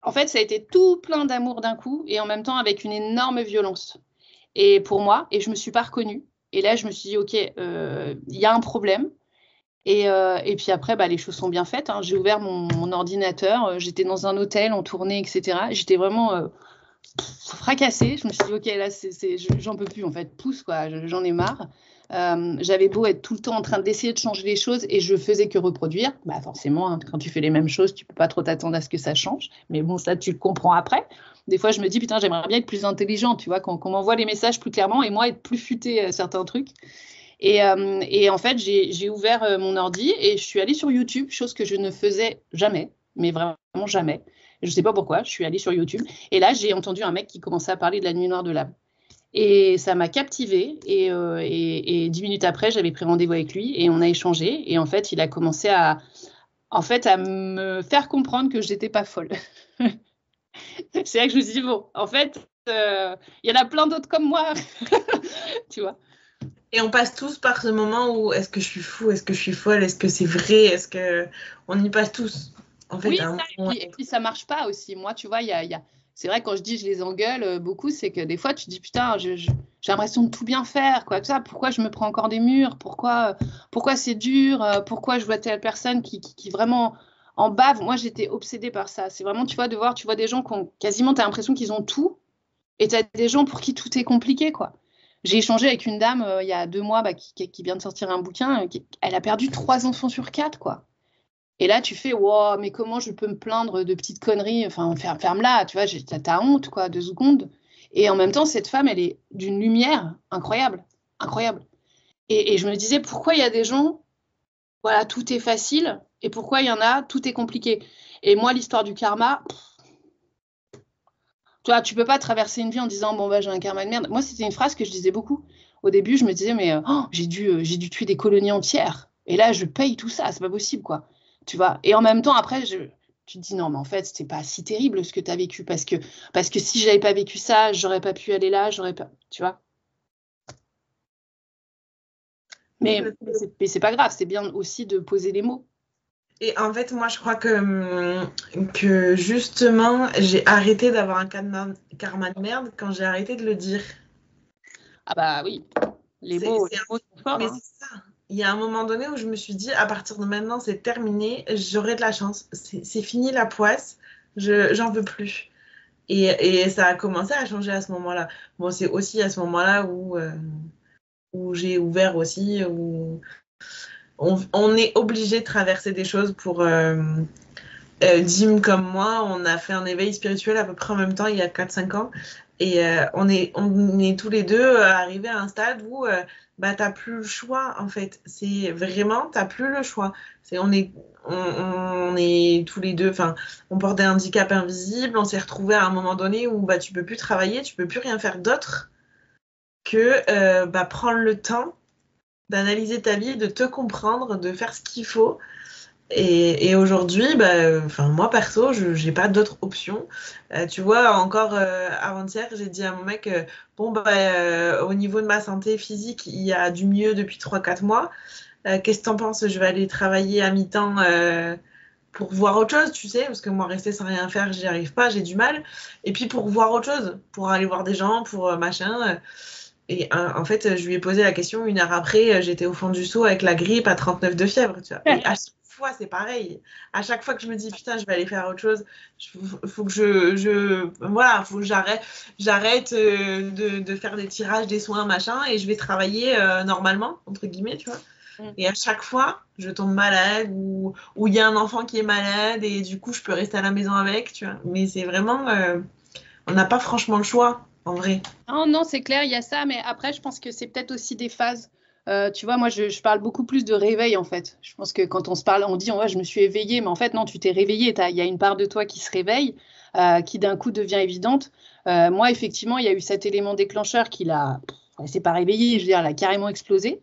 Speaker 1: En fait, ça a été tout plein d'amour d'un coup et en même temps avec une énorme violence. Et pour moi, et je me suis pas reconnue. Et là, je me suis dit, ok, il y a un problème. Et puis après, les choses sont bien faites, hein. J'ai ouvert mon ordinateur, j'étais dans un hôtel en tournée, etc. J'étais vraiment fracassée. Je me suis dit, ok, là, j'en peux plus, en fait, pousse, quoi, j'en ai marre. J'avais beau être tout le temps en train d'essayer de changer les choses et je faisais que reproduire. Forcément, hein, quand tu fais les mêmes choses, tu peux pas trop t'attendre à ce que ça change. Mais bon, ça, tu le comprends après. Des fois, je me dis, putain, j'aimerais bien être plus intelligente, tu vois, qu'on m'envoie les messages plus clairement et moi, être plus futée à certains trucs. Et en fait, j'ai ouvert mon ordi et je suis allée sur YouTube, chose que je ne faisais jamais, mais vraiment jamais. Je ne sais pas pourquoi, je suis allée sur YouTube. Et là, j'ai entendu un mec qui commençait à parler de la nuit noire de l'âme. Et ça m'a captivée. Et 10 minutes après, j'avais pris rendez-vous avec lui et on a échangé. Et en fait, il a commencé à me faire comprendre que je n'étais pas folle. C'est là que je me suis dit, bon, en fait, il y en a plein d'autres comme moi. Tu vois.
Speaker 2: Et on passe tous par ce moment où est-ce que je suis fou, est-ce que je suis folle, est-ce que c'est vrai, est-ce que on y passe tous. En fait,
Speaker 1: Oui, ça, et puis ça marche pas aussi. Moi, tu vois, c'est vrai, quand je dis je les engueule beaucoup, c'est que des fois, tu te dis putain, j'ai l'impression de tout bien faire, quoi. Ça, pourquoi je me prends encore des murs? Pourquoi c'est dur? Pourquoi je vois telle personne qui vraiment en bave? Moi, j'étais obsédée par ça. C'est vraiment, tu vois, tu vois des gens qui ont quasiment, tu as l'impression qu'ils ont tout, et tu as des gens pour qui tout est compliqué, quoi. J'ai échangé avec une dame il y a 2 mois qui vient de sortir un bouquin. Elle a perdu 3 enfants sur 4, quoi. Et là, tu fais, wow, mais comment je peux me plaindre de petites conneries? Enfin, ferme-la, tu vois, t'as honte, quoi, 2 secondes. Et en même temps, cette femme, elle est d'une lumière incroyable, incroyable. Et je me disais, pourquoi il y a des gens, voilà, tout est facile, et pourquoi il y en a, tout est compliqué. Et moi, l'histoire du karma, tu vois, tu peux pas traverser une vie en disant, bon, j'ai un karma de merde. Moi, c'était une phrase que je disais beaucoup. Au début, je me disais, mais j'ai dû tuer des colonies entières. Et là, je paye tout ça, c'est pas possible, quoi. Tu vois. Et en même temps, après, tu te dis, non, mais en fait, c'était pas si terrible ce que tu as vécu. Parce que si j'avais pas vécu ça, j'aurais pas pu aller là, j'aurais pas. Tu vois. Mais c'est pas grave, c'est bien aussi de poser les mots.
Speaker 2: Et en fait, moi, je crois que justement, j'ai arrêté d'avoir un karma de merde quand j'ai arrêté de le dire.
Speaker 1: Ah bah oui, les mots sont forts.
Speaker 2: Mais
Speaker 1: Hein.
Speaker 2: c'est ça. Il y a un moment donné où je me suis dit, à partir de maintenant, c'est terminé, j'aurai de la chance. C'est fini la poisse, j'en veux plus. Et ça a commencé à changer à ce moment-là. Bon, c'est aussi à ce moment-là où j'ai ouvert aussi, où on est obligé de traverser des choses pour... Dim comme moi, on a fait un éveil spirituel à peu près en même temps il y a 4-5 ans. Et on est tous les deux arrivés à un stade où t'as plus le choix en fait. C'est vraiment, t'as plus le choix. On est tous les deux, enfin, on porte des handicaps invisibles. On s'est retrouvés à un moment donné où tu peux plus travailler, tu peux plus rien faire d'autre que prendre le temps d'analyser ta vie, de te comprendre, de faire ce qu'il faut. Et aujourd'hui, moi perso, je n'ai pas d'autre option. Tu vois, encore avant-hier, j'ai dit à mon mec, au niveau de ma santé physique, il y a du mieux depuis 3-4 mois. Qu'est-ce que t'en penses? Je vais aller travailler à mi-temps pour voir autre chose, tu sais, parce que moi, rester sans rien faire, j'y arrive pas, j'ai du mal. Et puis pour voir autre chose, pour aller voir des gens, pour machin. Et en fait, je lui ai posé la question 1 heure après, j'étais au fond du seau avec la grippe à 39 de fièvre, tu vois. Et à chaque fois, c'est pareil. À chaque fois que je me dis, putain, je vais aller faire autre chose, faut que faut que j'arrête de faire des tirages, des soins, machin, et je vais travailler normalement, entre guillemets, tu vois. Et à chaque fois, je tombe malade ou il y a un enfant qui est malade et du coup, je peux rester à la maison avec, tu vois. Mais c'est vraiment, on n'a pas franchement le choix. En vrai.
Speaker 1: Non, c'est clair, il y a ça, mais après, je pense que c'est peut-être aussi des phases. Tu vois, moi, je parle beaucoup plus de réveil, en fait. Je pense que quand on se parle, on dit, ouais, je me suis éveillée, mais en fait, non, tu t'es réveillée. Il y a une part de toi qui se réveille, qui d'un coup devient évidente. Moi, effectivement, il y a eu cet élément déclencheur qui l'a, elle s'est pas réveillée, je veux dire, elle a carrément explosé.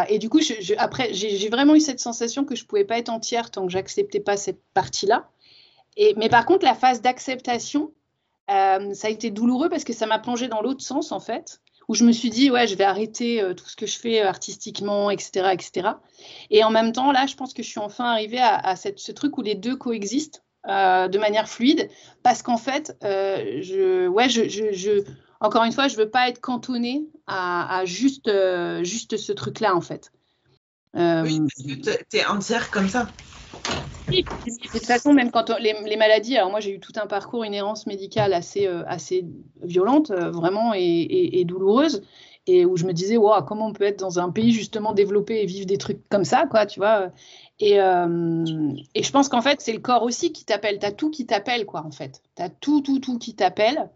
Speaker 1: Et du coup, après, j'ai vraiment eu cette sensation que je pouvais pas être entière tant que j'acceptais pas cette partie-là. Mais par contre, la phase d'acceptation, ça a été douloureux parce que ça m'a plongée dans l'autre sens, en fait, où je me suis dit, ouais, je vais arrêter tout ce que je fais artistiquement, etc., etc. Et en même temps, là, je pense que je suis enfin arrivée à ce truc où les deux coexistent de manière fluide, parce qu'en fait, encore une fois, je veux pas être cantonnée à juste ce truc-là, en fait.
Speaker 2: Oui, parce que tu es entière comme ça.
Speaker 1: Oui, de toute façon, même quand les maladies, alors moi j'ai eu tout un parcours, une errance médicale assez violente, vraiment, et douloureuse, et où je me disais, wow, comment on peut être dans un pays justement développé et vivre des trucs comme ça, quoi, tu vois. Et je pense qu'en fait, c'est le corps aussi qui t'appelle, t'as tout qui t'appelle, quoi, en fait. T'as tout qui t'appelle.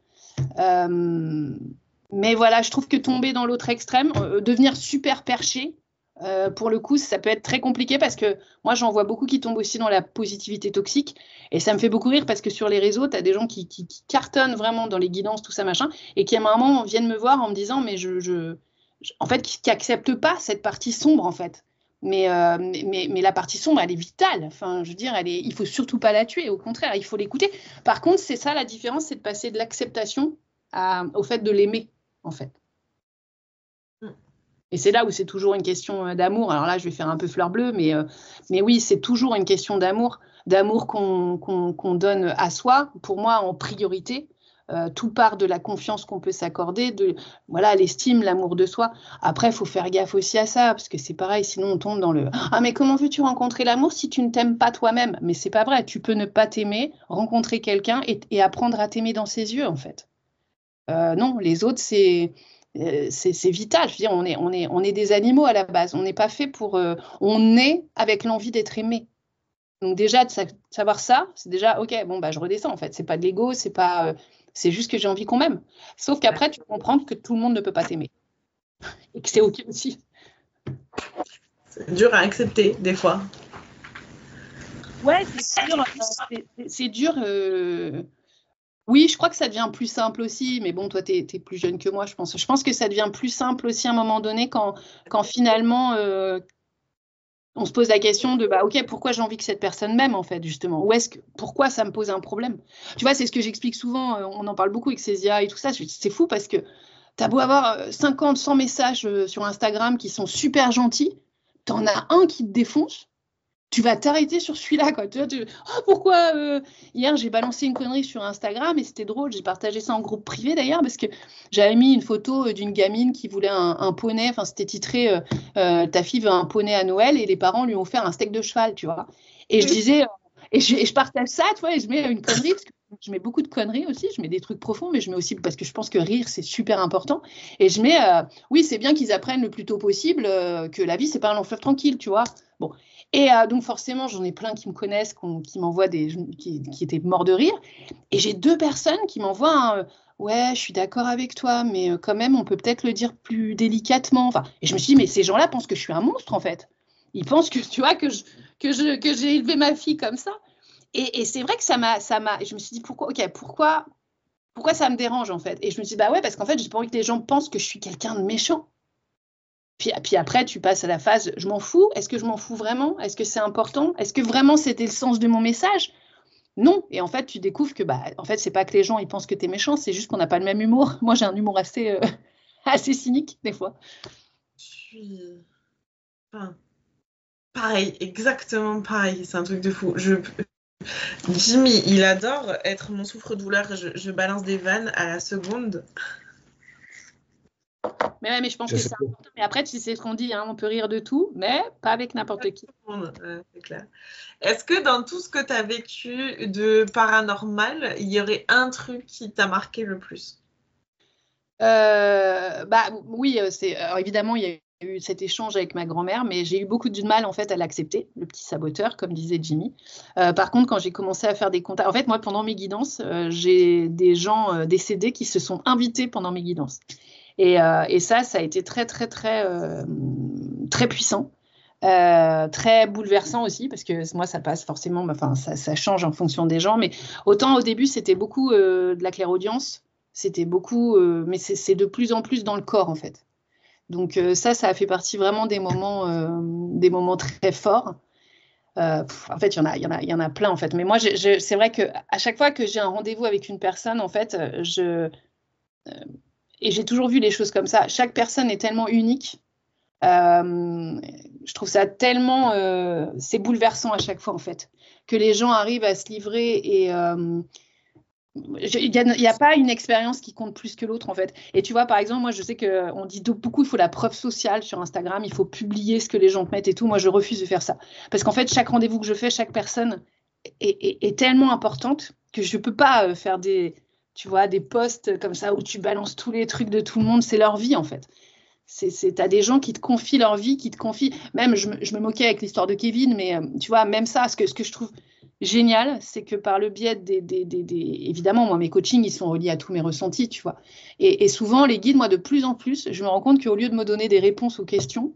Speaker 1: Mais voilà, je trouve que tomber dans l'autre extrême, devenir super perché, pour le coup, ça peut être très compliqué parce que moi, j'en vois beaucoup qui tombent aussi dans la positivité toxique. Et ça me fait beaucoup rire parce que sur les réseaux, tu as des gens qui cartonnent vraiment dans les guidances, tout ça, machin, et qui à un moment viennent me voir en me disant, mais en fait, qui n'acceptent pas cette partie sombre, en fait. Mais la partie sombre, elle est vitale. Enfin, je veux dire, il faut surtout pas la tuer. Au contraire, il faut l'écouter. Par contre, c'est ça la différence, c'est de passer de l'acceptation au fait de l'aimer, en fait. Et c'est là où c'est toujours une question d'amour. Alors là, je vais faire un peu fleur bleue, mais oui, c'est toujours une question d'amour qu'on donne à soi, pour moi, en priorité. Tout part de la confiance qu'on peut s'accorder, de voilà, l'estime, l'amour de soi. Après, il faut faire gaffe aussi à ça, parce que c'est pareil, sinon on tombe dans le « Ah, mais comment veux-tu rencontrer l'amour si tu ne t'aimes pas toi-même ?» Mais c'est pas vrai, tu peux ne pas t'aimer, rencontrer quelqu'un et apprendre à t'aimer dans ses yeux, en fait. Non, les autres, c'est vital. Je veux dire, on est des animaux à la base. On n'est pas fait pour. On est avec l'envie d'être aimé. Donc déjà de savoir ça, c'est déjà ok. Bon bah je redescends en fait. C'est pas de l'ego, c'est pas. C'est juste que j'ai envie qu'on m'aime. Sauf qu'après tu comprends que tout le monde ne peut pas t'aimer et que c'est ok aussi.
Speaker 2: C'est dur à accepter des fois.
Speaker 1: Ouais, c'est dur. C'est dur. Oui, je crois que ça devient plus simple aussi, mais bon, toi, tu es plus jeune que moi, je pense. Je pense que ça devient plus simple aussi à un moment donné quand finalement on se pose la question de bah ok, pourquoi j'ai envie que cette personne m'aime en fait, justement. Pourquoi ça me pose un problème? Tu vois, c'est ce que j'explique souvent, on en parle beaucoup avec Césia et tout ça. C'est fou parce que tu as beau avoir 50, 100 messages sur Instagram qui sont super gentils, tu en as un qui te défonce. Tu vas t'arrêter sur celui-là, quoi. Oh, pourquoi hier, j'ai balancé une connerie sur Instagram et c'était drôle. J'ai partagé ça en groupe privé, d'ailleurs, parce que j'avais mis une photo d'une gamine qui voulait un poney. Enfin, c'était titré ta fille veut un poney à Noël et les parents lui ont offert un steak de cheval, tu vois. Et je disais... je partage ça, tu vois, et je mets une connerie, parce que je mets beaucoup de conneries aussi, je mets des trucs profonds, mais je mets aussi, parce que je pense que rire, c'est super important. Et je mets, oui, c'est bien qu'ils apprennent le plus tôt possible que la vie, c'est pas un long fleuve tranquille, tu vois. Bon. Et donc forcément, j'en ai plein qui me connaissent, qui m'envoient qui étaient morts de rire. Et j'ai 2 personnes qui m'envoient ouais, je suis d'accord avec toi, mais quand même, on peut peut-être le dire plus délicatement. Enfin, et je me suis dit, mais ces gens-là pensent que je suis un monstre, en fait. Ils pensent que, tu vois, que j'ai élevé ma fille comme ça. Et c'est vrai que je me suis dit, pourquoi ça me dérange, en fait? Et je me suis dit, bah ouais, parce qu'en fait, j'ai pas envie que les gens pensent que je suis quelqu'un de méchant. Puis après, tu passes à la phase, je m'en fous. Est-ce que je m'en fous vraiment? Est-ce que c'est important? Est-ce que vraiment c'était le sens de mon message? Non. Et en fait, tu découvres que, bah, en fait, c'est pas que les gens ils pensent que t'es méchant, c'est juste qu'on n'a pas le même humour. Moi, j'ai un humour assez cynique, des fois.
Speaker 2: Je suis. Enfin, pareil, exactement pareil. C'est un truc de fou. Jimmy, il adore être mon souffre-douleur. Je balance des vannes à la seconde.
Speaker 1: Mais ouais, mais je pense que c'est important. Mais après, tu sais ce qu'on dit, hein, on peut rire de tout, mais pas avec n'importe qui.
Speaker 2: C'est clair. Est-ce que dans tout ce que tu as vécu de paranormal, il y aurait un truc qui t'a marqué le plus?
Speaker 1: Bah oui, alors évidemment, il y a eu cet échange avec ma grand-mère, mais j'ai eu beaucoup de mal en fait à l'accepter, le petit saboteur, comme disait Jimmy. Par contre, quand j'ai commencé à faire des contacts, en fait, moi, pendant mes guidances, j'ai des gens décédés qui se sont invités pendant mes guidances. Et ça a été très, très, très, très puissant. Très bouleversant aussi, parce que moi, ça passe forcément, enfin, ça change en fonction des gens. Mais autant au début, c'était beaucoup de la clairaudience, c'était beaucoup, mais c'est de plus en plus dans le corps, en fait. Donc ça a fait partie vraiment des moments très forts. En fait, il y en a plein, en fait. Mais moi, c'est vrai qu'à chaque fois que j'ai un rendez-vous avec une personne, en fait, et j'ai toujours vu les choses comme ça. Chaque personne est tellement unique. Je trouve ça tellement... c'est bouleversant à chaque fois, en fait, que les gens arrivent à se livrer et... il n'y a pas une expérience qui compte plus que l'autre, en fait. Et tu vois, par exemple, moi, je sais qu'on dit beaucoup, il faut la preuve sociale sur Instagram, il faut publier ce que les gens te mettent et tout. Moi, je refuse de faire ça. Parce qu'en fait, chaque rendez-vous que je fais, chaque personne est tellement importante que je ne peux pas faire tu vois, des posts comme ça où tu balances tous les trucs de tout le monde. C'est leur vie, en fait. T'as des gens qui te confient leur vie, qui te confient. Même, je me moquais avec l'histoire de Kevin, mais tu vois, même ça, ce que je trouve génial, c'est que par le biais évidemment, moi, mes coachings, ils sont reliés à tous mes ressentis, tu vois. Et souvent, les guides, moi, de plus en plus, je me rends compte qu'au lieu de me donner des réponses aux questions,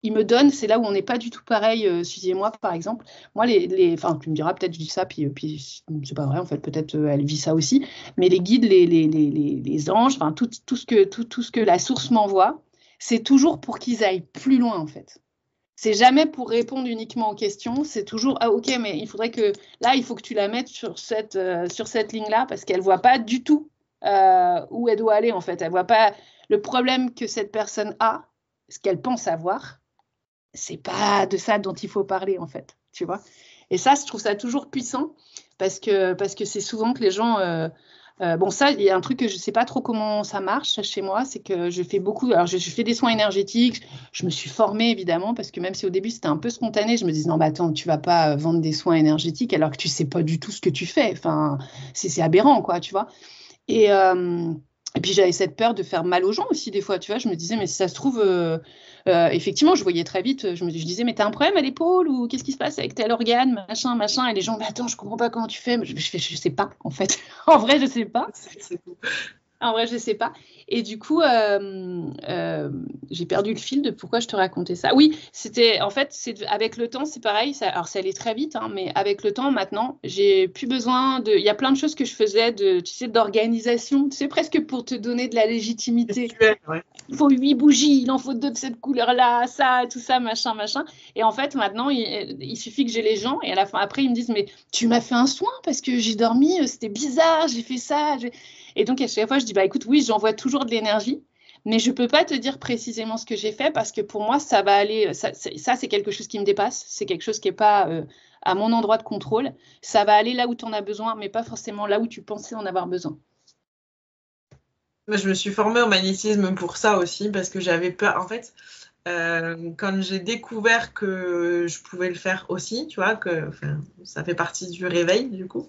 Speaker 1: ils me donnent, c'est là où on n'est pas du tout pareil, Suzy et moi, par exemple. Moi, enfin, tu me diras, peut-être je dis ça, puis c'est pas vrai, en fait, peut-être elle vit ça aussi. Mais les guides, les anges, enfin, tout ce que la source m'envoie, c'est toujours pour qu'ils aillent plus loin, en fait. C'est jamais pour répondre uniquement aux questions, c'est toujours ah ok, mais il faudrait que là, il faut que tu la mettes sur cette ligne-là parce qu'elle voit pas du tout où elle doit aller, en fait. Elle voit pas le problème que cette personne a, ce qu'elle pense avoir. C'est pas de ça dont il faut parler, en fait, tu vois. Et ça, je trouve ça toujours puissant parce que c'est souvent que les gens bon, ça, il y a un truc que je ne sais pas trop comment ça marche chez moi, c'est que je fais beaucoup. Alors, je fais des soins énergétiques. Je me suis formée, évidemment, parce que même si au début, c'était un peu spontané, je me disais, non, bah attends, tu ne vas pas vendre des soins énergétiques alors que tu ne sais pas du tout ce que tu fais. Enfin, c'est aberrant, quoi, tu vois. Et puis, j'avais cette peur de faire mal aux gens aussi, des fois, tu vois. Je me disais, mais si ça se trouve, effectivement, je voyais très vite, je disais, mais t'as un problème à l'épaule ou qu'est-ce qui se passe avec tel organe, machin, machin. Et les gens, mais attends, je comprends pas comment tu fais. Je sais pas, en fait. En vrai, je sais pas. En vrai, je sais pas. Et du coup, j'ai perdu le fil de pourquoi je te racontais ça. Oui, c'était en fait, avec le temps, c'est pareil. Alors, ça allait très vite, hein, mais avec le temps, maintenant, j'ai plus besoin de. Il y a plein de choses que je faisais d'organisation, tu sais, presque pour te donner de la légitimité.
Speaker 2: Ouais.
Speaker 1: Il faut 8 bougies, il en faut 2 de cette couleur-là, ça, tout ça, machin, machin. Et en fait, maintenant, il suffit que j'ai les gens et à la fin, après, ils me disent, mais tu m'as fait un soin parce que j'ai dormi, c'était bizarre, j'ai fait ça. Et donc, à chaque fois, je dis, bah écoute, oui, j'envoie toujours de l'énergie, mais je ne peux pas te dire précisément ce que j'ai fait parce que pour moi, ça va aller, ça c'est quelque chose qui me dépasse, c'est quelque chose qui n'est pas à mon endroit de contrôle. Ça va aller là où tu en as besoin, mais pas forcément là où tu pensais en avoir besoin.
Speaker 2: Moi, je me suis formée au magnétisme pour ça aussi, parce que j'avais peur. En fait, quand j'ai découvert que je pouvais le faire aussi, tu vois, ça fait partie du réveil, du coup,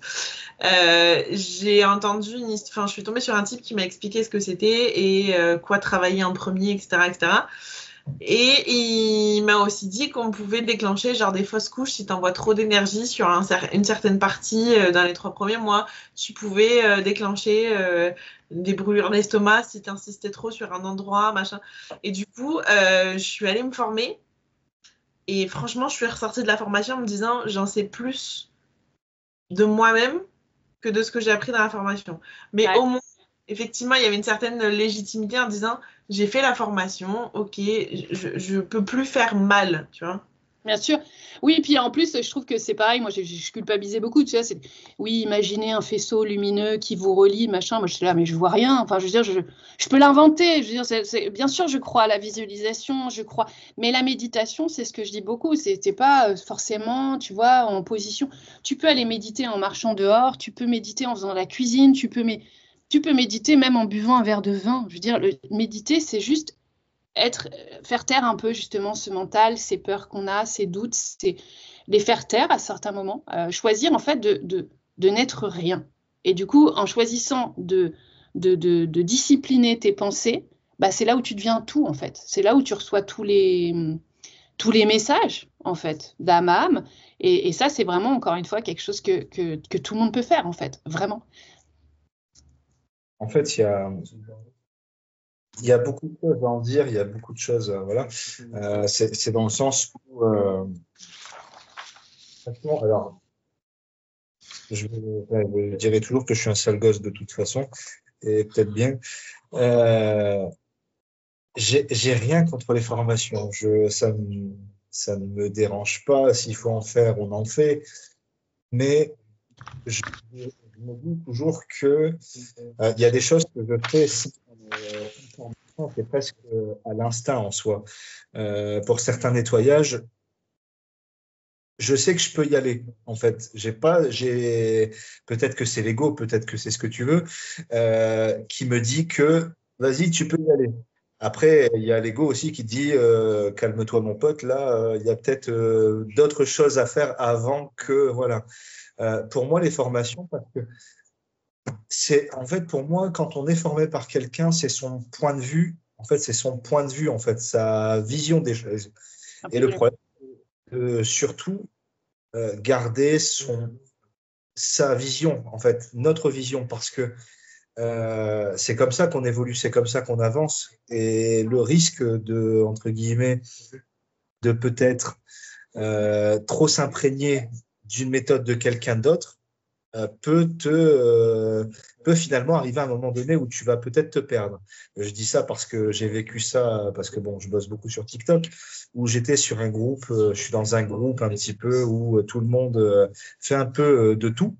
Speaker 2: j'ai entendu je suis tombée sur un type qui m'a expliqué ce que c'était et quoi travailler en premier, etc., etc. Et il m'a aussi dit qu'on pouvait déclencher genre des fausses couches si tu envoies trop d'énergie sur une certaine partie dans les 3 premiers mois. Tu pouvais déclencher des brûlures d'estomac si tu insistais trop sur un endroit, machin. Et du coup, je suis allée me former. Et franchement, je suis ressortie de la formation en me disant, j'en sais plus de moi-même que de ce que j'ai appris dans la formation. Mais au moins, effectivement, il y avait une certaine légitimité en disant, j'ai fait la formation, ok, je peux plus faire mal, tu vois.
Speaker 1: Bien sûr. Oui, puis en plus, je trouve que c'est pareil. Moi, je culpabilisais beaucoup. Tu sais, oui, imaginez un faisceau lumineux qui vous relie, machin. Moi, je suis là, mais je vois rien. Enfin, je veux dire, je peux l'inventer. Je veux dire, bien sûr, je crois à la visualisation, je crois. Mais la méditation, c'est ce que je dis beaucoup. C'était pas forcément, tu vois, en position. Tu peux aller méditer en marchant dehors. Tu peux méditer en faisant la cuisine. Tu peux méditer même en buvant un verre de vin. Je veux dire, méditer, c'est juste faire taire un peu justement ce mental, ces peurs qu'on a, ces doutes, les faire taire à certains moments, choisir en fait de n'être rien. Et du coup, en choisissant de discipliner tes pensées, bah, c'est là où tu deviens tout en fait. C'est là où tu reçois tous les messages en fait d'âme à âme. Et ça, c'est vraiment encore une fois quelque chose que tout le monde peut faire en fait, vraiment.
Speaker 3: En fait, il y a il y a beaucoup de choses à en dire, il y a beaucoup de choses, voilà. C'est dans le sens où, franchement, alors, je dirais toujours que je suis un sale gosse de toute façon, et peut-être bien. Euh, j'ai rien contre les formations. Ça ne me dérange pas. S'il faut en faire, on en fait. Mais je me dis toujours que il y a des choses que je fais sans information, c'est presque à l'instinct en soi. Pour certains nettoyages, je sais que je peux y aller. En fait, j'ai peut-être que c'est l'ego, peut-être que c'est ce que tu veux, qui me dit que vas-y, tu peux y aller. Après, il y a l'ego aussi qui dit calme-toi mon pote, là, il y a peut-être d'autres choses à faire avant que voilà. Pour moi, les formations, parce que c'est en fait pour moi, quand on est formé par quelqu'un, c'est son point de vue. En fait, c'est son point de vue, en fait, sa vision des choses. Et le
Speaker 1: Absolument.
Speaker 3: problème, surtout, garder sa vision, en fait, notre vision, parce que c'est comme ça qu'on évolue, c'est comme ça qu'on avance. Et le risque de, entre guillemets, de peut-être trop s'imprégner d'une méthode de quelqu'un d'autre peut finalement arriver à un moment donné où tu vas peut-être te perdre. Je dis ça parce que j'ai vécu ça, parce que bon, je bosse beaucoup sur TikTok, où j'étais sur un groupe, je suis dans un groupe un petit peu où tout le monde fait un peu de tout.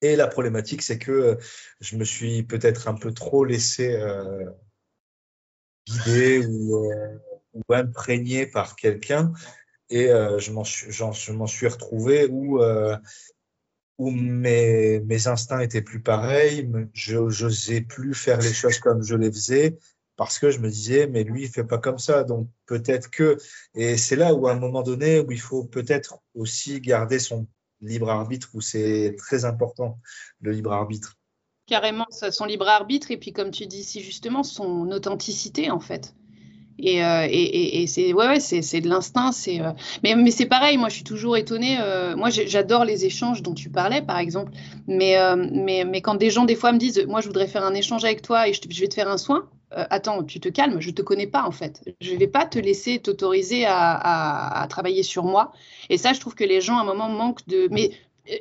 Speaker 3: Et la problématique, c'est que je me suis peut-être un peu trop laissé guider ou imprégné par quelqu'un. Et je m'en suis retrouvé où mes instincts étaient plus pareils, je n'osais plus faire les choses comme je les faisais parce que je me disais, mais lui, il fait pas comme ça, donc peut-être que. Et c'est là où, à un moment donné, où il faut peut-être aussi garder son libre arbitre, où c'est très important, le libre arbitre.
Speaker 1: Carrément, son libre arbitre et puis comme tu dis si justement, son authenticité en fait. Et c'est ouais, c'est de l'instinct. Mais c'est pareil, moi je suis toujours étonnée. Moi j'adore les échanges dont tu parlais par exemple. Mais quand des gens des fois me disent, moi je voudrais faire un échange avec toi et je vais te faire un soin. Attends, tu te calmes, je te connais pas en fait. Je vais pas te laisser t'autoriser à travailler sur moi. Et ça, je trouve que les gens à un moment manquent de. Mais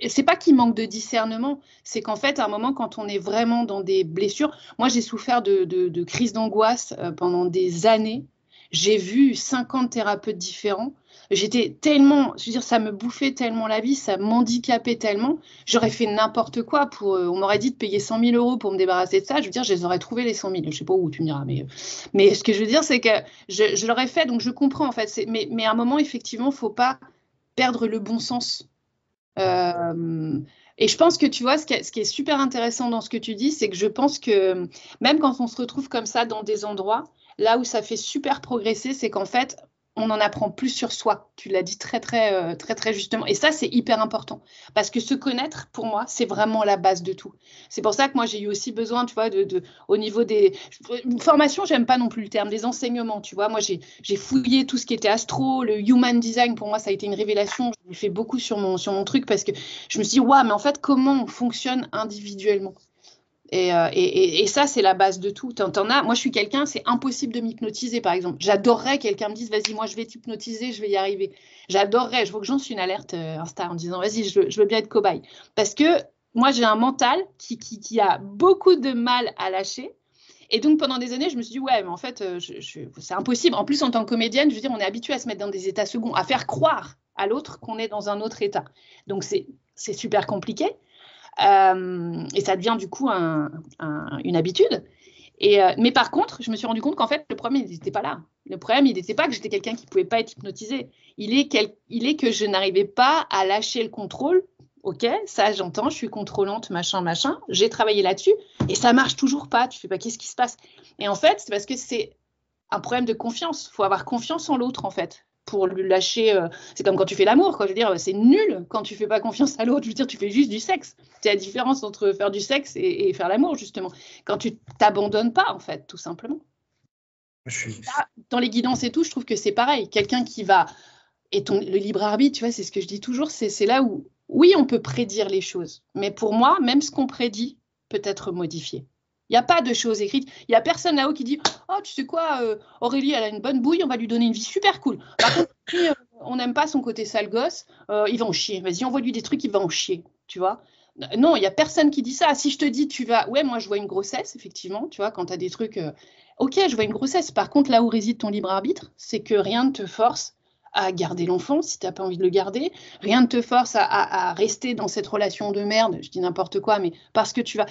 Speaker 1: c'est pas qu'ils manquent de discernement, c'est qu'en fait, à un moment, quand on est vraiment dans des blessures, moi j'ai souffert de crises d'angoisse pendant des années. J'ai vu 50 thérapeutes différents. J'étais tellement, je veux dire, ça me bouffait tellement la vie, ça m'handicapait tellement. J'aurais fait n'importe quoi pour. On m'aurait dit de payer 100 000 euros pour me débarrasser de ça. Je veux dire, je les aurais trouvés les 100 000. Je sais pas où tu me diras, mais ce que je veux dire, c'est que je l'aurais fait, donc je comprends en fait. Mais à un moment, effectivement, il ne faut pas perdre le bon sens. Et je pense que tu vois, ce qui est super intéressant dans ce que tu dis, c'est que je pense que même quand on se retrouve comme ça dans des endroits, là où ça fait super progresser, c'est qu'en fait, on en apprend plus sur soi. Tu l'as dit très justement. Et ça, c'est hyper important. Parce que se connaître, pour moi, c'est vraiment la base de tout. C'est pour ça que moi, j'ai eu aussi besoin, tu vois, au niveau des formations, j'aime pas non plus le terme, des enseignements, tu vois. Moi, j'ai fouillé tout ce qui était astro, le human design, pour moi, ça a été une révélation. J'ai fait beaucoup sur mon truc parce que je me suis dit, waouh, mais en fait, comment on fonctionne individuellement? Et ça, c'est la base de tout. Moi, je suis quelqu'un, c'est impossible de m'hypnotiser, par exemple. J'adorerais que quelqu'un me dise, vas-y, moi, je vais t'hypnotiser, je vais y arriver. J'adorerais, je veux que j'en suis une alerte Insta en disant, vas-y, je veux bien être cobaye. Parce que moi, j'ai un mental qui a beaucoup de mal à lâcher. Et donc, pendant des années, je me suis dit, ouais, mais en fait, c'est impossible. En plus, en tant que comédienne, je veux dire, on est habitué à se mettre dans des états seconds, à faire croire à l'autre qu'on est dans un autre état. Donc, c'est super compliqué. Et ça devient du coup une habitude. Mais par contre, je me suis rendu compte qu'en fait, le problème, il n'était pas là. Le problème, il n'était pas que j'étais quelqu'un qui ne pouvait pas être hypnotisé. Il est que je n'arrivais pas à lâcher le contrôle. Ok, ça j'entends, je suis contrôlante, machin. J'ai travaillé là-dessus et ça marche toujours pas. Tu fais pas, qu'est-ce qui se passe? Et en fait, c'est parce que c'est un problème de confiance. Il faut avoir confiance en l'autre, en fait, pour lui lâcher. C'est comme quand tu fais l'amour, quoi. Je veux dire, c'est nul quand tu fais pas confiance à l'autre. Je veux dire, tu fais juste du sexe. C'est la différence entre faire du sexe et faire l'amour, justement. Quand tu t'abandonnes pas, en fait, tout simplement.
Speaker 3: Je suis,
Speaker 1: Là, dans les guidances et tout, je trouve que c'est pareil. Quelqu'un qui va. Et le libre arbitre, tu vois, c'est ce que je dis toujours, c'est là où, oui, on peut prédire les choses. Mais pour moi, même ce qu'on prédit peut être modifié. Il Il n'y a pas de choses écrites. Il n'y a personne là-haut qui dit « Oh, tu sais quoi, Aurélie, elle a une bonne bouille, on va lui donner une vie super cool. Par contre, si on n'aime pas son côté sale gosse, il va en chier. Vas-y, envoie-lui des trucs, il va en chier. » Tu vois? Non, il n'y a personne qui dit ça. Si je te dis, tu vas… Ouais, moi, je vois une grossesse, effectivement. Tu vois, quand tu as des trucs… Ok, je vois une grossesse. Par contre, là où réside ton libre arbitre, c'est que rien ne te force à garder l'enfant si tu n'as pas envie de le garder. Rien ne te force à rester dans cette relation de merde. Je dis n'importe quoi, mais parce que tu vas…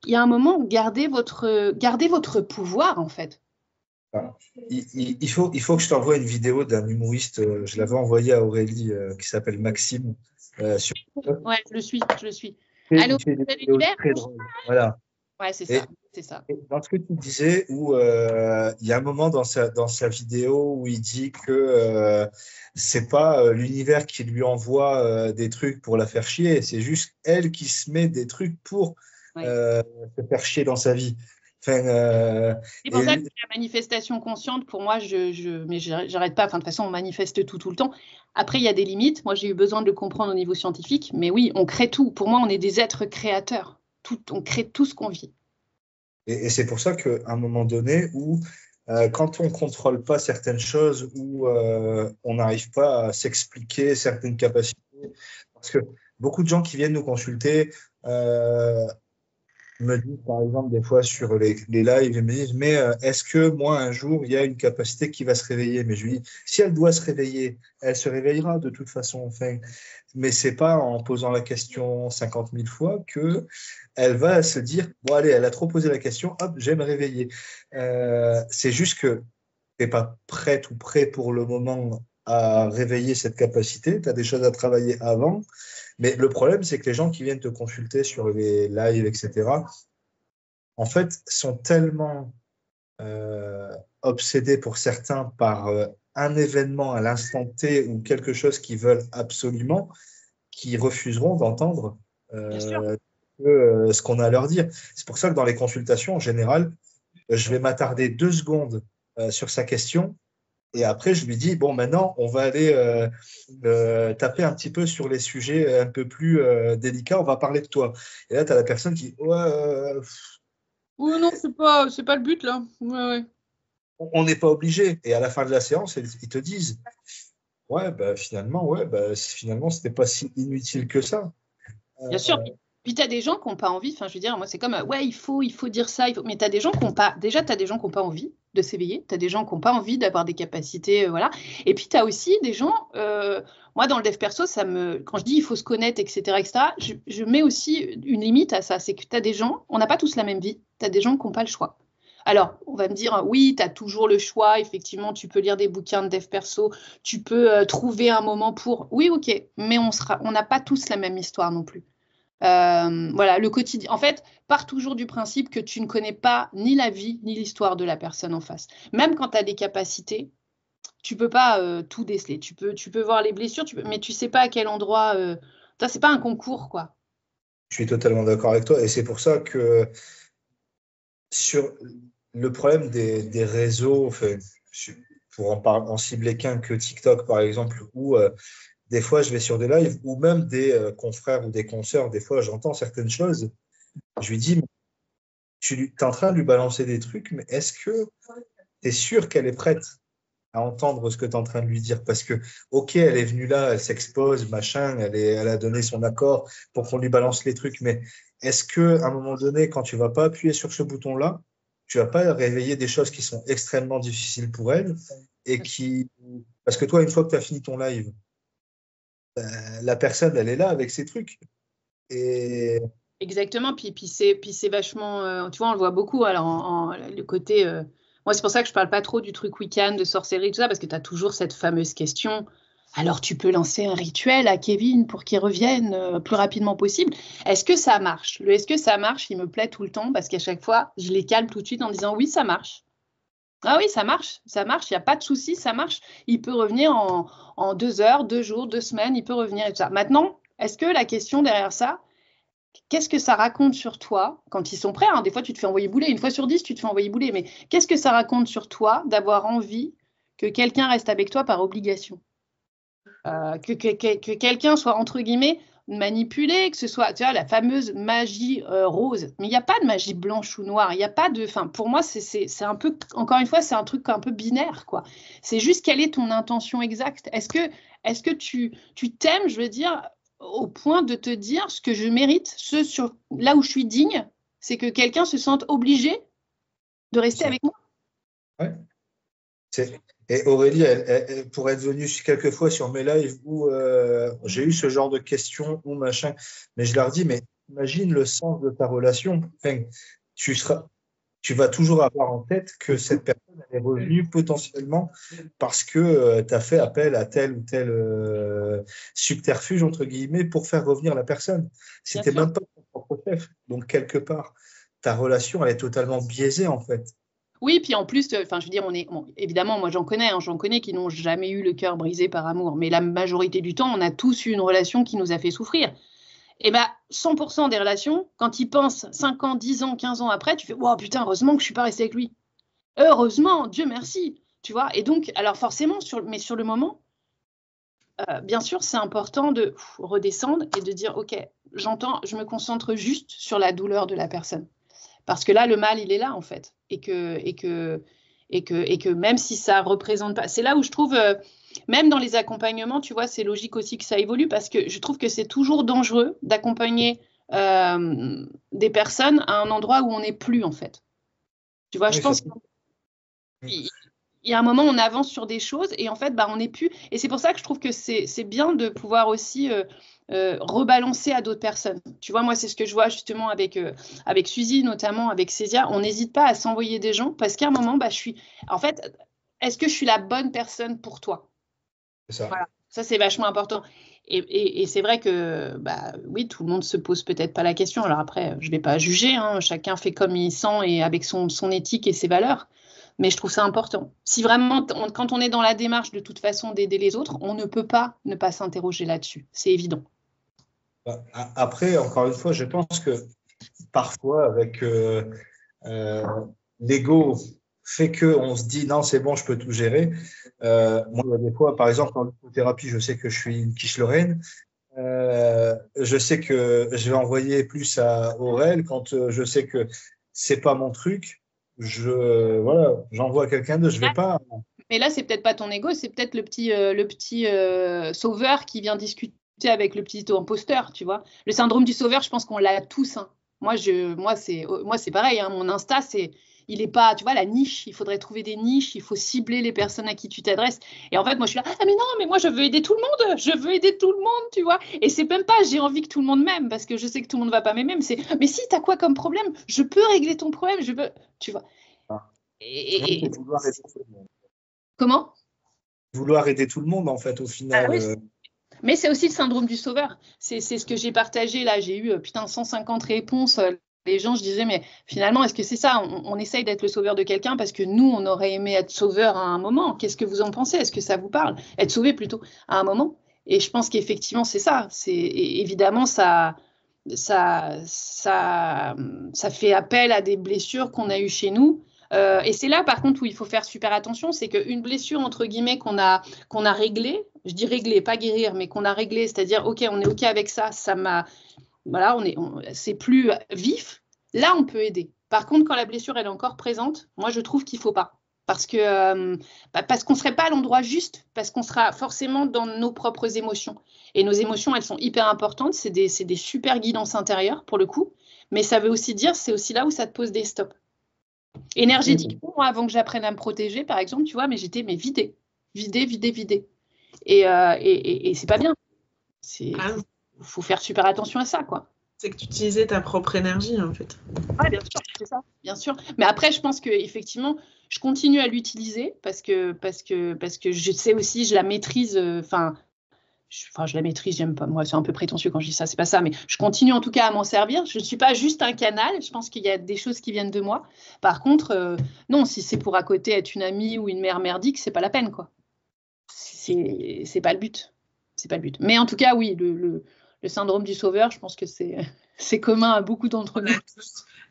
Speaker 1: Il y a un moment où gardez votre pouvoir, en fait.
Speaker 3: Voilà. Il faut que je t'envoie une vidéo d'un humoriste, je l'avais envoyé à Aurélie, qui s'appelle Maxime, sur TikTok.
Speaker 1: Ouais, je le suis.
Speaker 3: Il
Speaker 1: Allô,
Speaker 3: fait des
Speaker 1: c'est
Speaker 3: vidéos
Speaker 1: l'univers?
Speaker 3: très drôles. Voilà.
Speaker 1: Ouais, c'est
Speaker 3: Et,
Speaker 1: ça.
Speaker 3: et dans ce que tu disais, où il y a un moment dans sa vidéo où il dit que c'est pas l'univers qui lui envoie des trucs pour la faire chier, c'est juste elle qui se met des trucs pour
Speaker 1: Ouais.
Speaker 3: se faire chier dans sa vie. Enfin,
Speaker 1: C'est pour
Speaker 3: et
Speaker 1: ça que la manifestation consciente, pour moi, mais j'arrête pas. Enfin, de toute façon, on manifeste tout le temps. Après, il y a des limites. Moi, j'ai eu besoin de le comprendre au niveau scientifique. Mais oui, on crée tout. Pour moi, on est des êtres créateurs. On crée tout ce qu'on vit.
Speaker 3: Et c'est pour ça qu'à un moment donné, où quand on ne contrôle pas certaines choses, où on n'arrive pas à s'expliquer certaines capacités, parce que beaucoup de gens qui viennent nous consulter me disent, par exemple, des fois sur les lives, ils me disent, mais est-ce que moi, un jour, il y a une capacité qui va se réveiller? Mais je lui dis, si elle doit se réveiller, elle se réveillera de toute façon. Enfin, mais c'est pas en posant la question 50 000 fois que elle va se dire, bon, allez, elle a trop posé la question, hop, je vais me réveiller. C'est juste que tu n'es pas prête ou prêt pour le moment à réveiller cette capacité. Tu as des choses à travailler avant. Mais le problème, c'est que les gens qui viennent te consulter sur les lives, etc., en fait, sont tellement obsédés pour certains par un événement à l'instant T ou quelque chose qu'ils veulent absolument, qu'ils refuseront d'entendre
Speaker 1: Bien sûr.
Speaker 3: ce qu'on a à leur dire. C'est pour ça que dans les consultations, en général, je vais m'attarder 2 secondes sur sa question. Et après, je lui dis, bon, maintenant, on va aller taper un petit peu sur les sujets un peu plus délicats, on va parler de toi. Et là, tu as la personne qui, ouais,
Speaker 1: Oui, non, c'est pas le but, là. Ouais.
Speaker 3: on n'est pas obligé. Et à la fin de la séance, ils te disent, ouais, bah, finalement, c'était pas si inutile que ça.
Speaker 1: Bien sûr. Puis tu as des gens qui n'ont pas envie. Enfin, je veux dire, moi, c'est comme, ouais, il faut dire ça. Mais tu as des gens qui n'ont pas. Déjà, tu as des gens qui n'ont pas envie de s'éveiller. Tu as des gens qui n'ont pas envie d'avoir des capacités. Voilà. Et puis, tu as aussi des gens. Moi, dans le dev perso, quand je dis il faut se connaître, etc., je mets aussi une limite à ça. C'est que tu as des gens. On n'a pas tous la même vie. Tu as des gens qui n'ont pas le choix. Alors, on va me dire, oui, tu as toujours le choix. Effectivement, tu peux lire des bouquins de dev perso. Tu peux trouver un moment pour. Oui, ok. Mais on n'a pas tous la même histoire non plus. Voilà, le quotidien. En fait, pars toujours du principe que tu ne connais pas ni la vie ni l'histoire de la personne en face. Même quand tu as des capacités, tu peux pas tout déceler. Tu peux voir les blessures, mais tu sais pas à quel endroit. C'est pas un concours, quoi.
Speaker 3: Je suis totalement d'accord avec toi. Et c'est pour ça que sur le problème des réseaux, enfin, pour en cibler qu'un que TikTok, par exemple, où des fois, je vais sur des lives ou même des confrères ou des consoeurs, des fois, j'entends certaines choses. Je lui dis, tu es en train de lui balancer des trucs, mais est-ce que tu es sûr qu'elle est prête à entendre ce que tu es en train de lui dire? Parce que, ok, elle est venue là, elle s'expose, machin, elle a donné son accord pour qu'on lui balance les trucs, mais est-ce qu'à un moment donné, quand tu vas pas appuyer sur ce bouton-là, tu vas pas réveiller des choses qui sont extrêmement difficiles pour elle et qui… Parce que toi, une fois que tu as fini ton live, la personne, elle est là avec ses trucs. Et
Speaker 1: Exactement, puis c'est vachement, tu vois, on le voit beaucoup, alors le côté, moi c'est pour ça que je parle pas trop du truc week-end, de sorcellerie, tout ça, parce que tu as toujours cette fameuse question, alors tu peux lancer un rituel à Kevin pour qu'il revienne plus rapidement possible. Est-ce que ça marche? Est-ce que ça marche, il me plaît tout le temps, parce qu'à chaque fois, je les calme tout de suite en disant oui, ça marche. Ah oui, ça marche, il n'y a pas de souci, ça marche. Il peut revenir en 2 heures, 2 jours, 2 semaines, il peut revenir et tout ça. Maintenant, est-ce que la question derrière ça, qu'est-ce que ça raconte sur toi quand ils sont prêts, hein, des fois, tu te fais envoyer bouler. 1 fois sur 10, tu te fais envoyer bouler. Mais qu'est-ce que ça raconte sur toi d'avoir envie que quelqu'un reste avec toi par obligation? Que quelqu'un soit, entre guillemets, manipuler, que ce soit, tu vois, la fameuse magie rose. Mais il n'y a pas de magie blanche ou noire. Il n'y a pas de. Enfin, pour moi, c'est un peu. Encore une fois, c'est un truc un peu binaire, quoi. C'est juste quelle est ton intention exacte. Est-ce que tu t'aimes, je veux dire, au point de te dire ce que je mérite, là où je suis digne, c'est que quelqu'un se sente obligé de rester avec moi.
Speaker 3: Ouais. Et Aurélie, pour être venue quelques fois sur mes lives où j'ai eu ce genre de questions ou machin, mais je leur dis, mais imagine le sens de ta relation. Enfin, tu vas toujours avoir en tête que cette personne est revenue potentiellement parce que tu as fait appel à tel ou tel subterfuge, entre guillemets, pour faire revenir la personne. C'était même pas ton propre chef. Donc, quelque part, ta relation, elle est totalement biaisée, en fait.
Speaker 1: Oui, puis en plus, je veux dire, évidemment, moi j'en connais qui n'ont jamais eu le cœur brisé par amour, mais la majorité du temps, on a tous eu une relation qui nous a fait souffrir. Et bien, 100% des relations, quand ils pensent 5 ans, 10 ans, 15 ans après, tu fais « Wow, putain, heureusement que je ne suis pas restée avec lui. Heureusement, Dieu merci. » Tu vois. Et donc, alors forcément, mais sur le moment, bien sûr, c'est important de redescendre et de dire « Ok, j'entends, je me concentre juste sur la douleur de la personne. » Parce que là, le mal, il est là, en fait. Et que même si ça représente pas... C'est là où je trouve, même dans les accompagnements, tu vois, c'est logique aussi que ça évolue parce que je trouve que c'est toujours dangereux d'accompagner des personnes à un endroit où on n'est plus, en fait. Tu vois, je pense qu'il y a un moment, on avance sur des choses et en fait, on n'est plus. Et c'est pour ça que je trouve que c'est bien de pouvoir aussi... rebalancer à d'autres personnes. Tu vois, moi, c'est ce que je vois justement avec Suzy, notamment avec Césia. On n'hésite pas à s'envoyer des gens parce qu'à un moment, je suis... En fait, est-ce que je suis la bonne personne pour toi?
Speaker 3: C'est ça.
Speaker 1: Voilà. Ça, c'est vachement important. Et c'est vrai que, oui, tout le monde se pose peut-être pas la question. Alors après, je vais pas juger, hein, chacun fait comme il sent et avec son éthique et ses valeurs. Mais je trouve ça important. Si vraiment, quand on est dans la démarche de toute façon d'aider les autres, on ne peut pas ne pas s'interroger là-dessus. C'est évident.
Speaker 3: Après, encore une fois, je pense que parfois, avec l'ego fait qu'on se dit non, c'est bon, je peux tout gérer. Moi, il y a des fois, par exemple, en lithothérapie, je sais que je suis une quiche Lorraine. Je sais que je vais envoyer plus à Aurel quand je sais que c'est pas mon truc. Voilà, j'envoie à quelqu'un d'autre. Je vais pas.
Speaker 1: Mais là, c'est peut-être pas ton ego, c'est peut-être le petit sauveur qui vient discuter avec le petit imposteur, tu vois. Le syndrome du sauveur, je pense qu'on l'a tous. Hein. Moi, c'est pareil. Hein. Mon Insta, il est pas, tu vois, la niche. Il faudrait trouver des niches. Il faut cibler les personnes à qui tu t'adresses. Et en fait, moi, je suis là. Ah mais non, mais moi, je veux aider tout le monde. Je veux aider tout le monde, tu vois. Et c'est même pas, j'ai envie que tout le monde m'aime parce que je sais que tout le monde va pas m'aimer. Mais si, t'as quoi comme problème? Je peux régler ton problème. Je veux, tu vois. Et comment?
Speaker 3: Vouloir aider tout le monde, en fait, au final.
Speaker 1: Ah, oui. Mais c'est aussi le syndrome du sauveur. C'est ce que j'ai partagé là. J'ai eu 150 réponses. Les gens, je disais, mais finalement, est-ce que c'est ça? On essaye d'être le sauveur de quelqu'un parce que nous, on aurait aimé être sauveur à un moment. Qu'est-ce que vous en pensez? Est-ce que ça vous parle? Être sauvé plutôt à un moment. Et je pense qu'effectivement, c'est ça. Évidemment, ça fait appel à des blessures qu'on a eues chez nous. Et c'est là, par contre, où il faut faire super attention, c'est qu'une blessure, entre guillemets, qu'on a réglée, je dis réglée, pas guérir, mais qu'on a réglée, c'est-à-dire, OK, on est OK avec ça, voilà, c'est plus vif, là, on peut aider. Par contre, quand la blessure, elle est encore présente, moi, je trouve qu'il ne faut pas. Parce qu'on ne serait pas à l'endroit juste, parce qu'on sera forcément dans nos propres émotions. Et nos émotions, elles sont hyper importantes, c'est des super guidances intérieures, pour le coup, mais ça veut aussi dire, c'est aussi là où ça te pose des stops. Énergétiquement, moi, avant que j'apprenne à me protéger, par exemple, tu vois, mais j'étais vidée. Et c'est pas bien. Faut faire super attention à ça, quoi.
Speaker 2: C'est que tu utilisais ta propre énergie, en fait.
Speaker 1: Oui, bien sûr, c'est ça, bien sûr. Mais après, je pense qu'effectivement, je continue à l'utiliser parce que je sais aussi, je la maîtrise. Je la maîtrise, j'aime pas. Moi, c'est un peu prétentieux quand je dis ça, c'est pas ça, mais je continue en tout cas à m'en servir. Je ne suis pas juste un canal, je pense qu'il y a des choses qui viennent de moi. Par contre, non, si c'est pour à côté être une amie ou une mère merdique, c'est pas la peine, quoi. C'est pas le but. C'est pas le but. Mais en tout cas, oui, le syndrome du sauveur, je pense que c'est commun à beaucoup d'entre nous.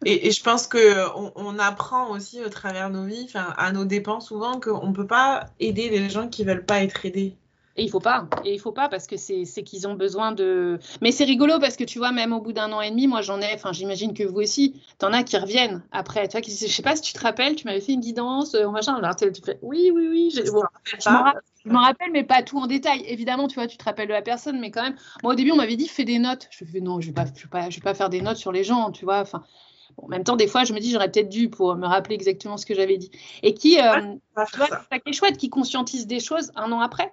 Speaker 2: Et je pense qu'on apprend aussi au travers de nos vies, à nos dépens souvent, qu'on ne peut pas aider les gens qui ne veulent pas être aidés.
Speaker 1: Et il faut pas. Et il faut pas parce que c'est qu'ils ont besoin de. Mais c'est rigolo parce que tu vois, même au bout d'1 an et demi, moi j'en ai, enfin j'imagine que vous aussi, t'en as qui reviennent après. Tu vois, je sais pas si tu te rappelles, tu m'avais fait une guidance, machin. Alors tu fais oui, oui, oui. Bon, je m'en rappelle, mais pas tout en détail. Évidemment, tu vois, tu te rappelles de la personne, mais quand même. Moi au début, on m'avait dit fais des notes. Je fais non, je vais pas faire des notes sur les gens, tu vois. Enfin, bon, en même temps, des fois, je me dis j'aurais peut-être dû pour me rappeler exactement ce que j'avais dit. Et qui, tu vois, c'est ça qui est chouette, qui conscientise des choses 1 an après.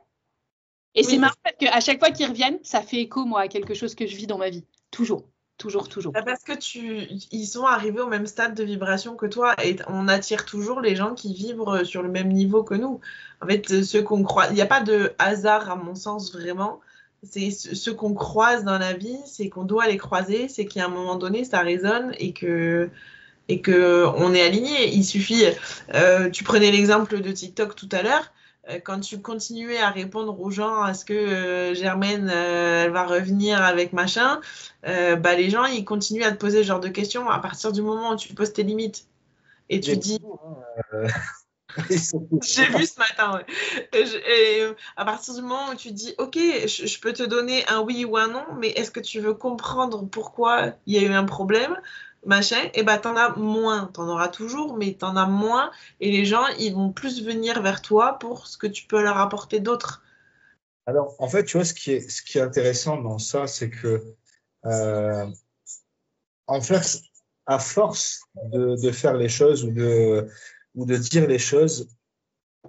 Speaker 1: Et c'est marrant parce qu'à chaque fois qu'ils reviennent, ça fait écho, moi, à quelque chose que je vis dans ma vie. Toujours, toujours, toujours.
Speaker 2: Parce que ils sont arrivés au même stade de vibration que toi et on attire toujours les gens qui vibrent sur le même niveau que nous. En fait, ceux qu'on croise, il n'y a pas de hasard à mon sens vraiment. C'est ceux qu'on croise dans la vie, c'est qu'on doit les croiser, c'est qu'à un moment donné, ça résonne et que on est aligné. Il suffit, tu prenais l'exemple de TikTok tout à l'heure. Quand tu continuais à répondre aux gens, est-ce que Germaine, elle va revenir avec machin, les gens, ils continuent à te poser ce genre de questions à partir du moment où tu poses tes limites. Et tu dis... J'ai vu ce matin, ouais. Et à partir du moment où tu dis, ok, je peux te donner un oui ou un non, mais est-ce que tu veux comprendre pourquoi il y a eu un problème, machin, et t'en as moins. T'en auras toujours, mais t'en as moins. Et les gens, ils vont plus venir vers toi pour ce que tu peux leur apporter d'autre.
Speaker 3: Alors, en fait, tu vois, ce qui est intéressant dans ça, c'est que, en fait, à force de faire les choses ou de dire les choses,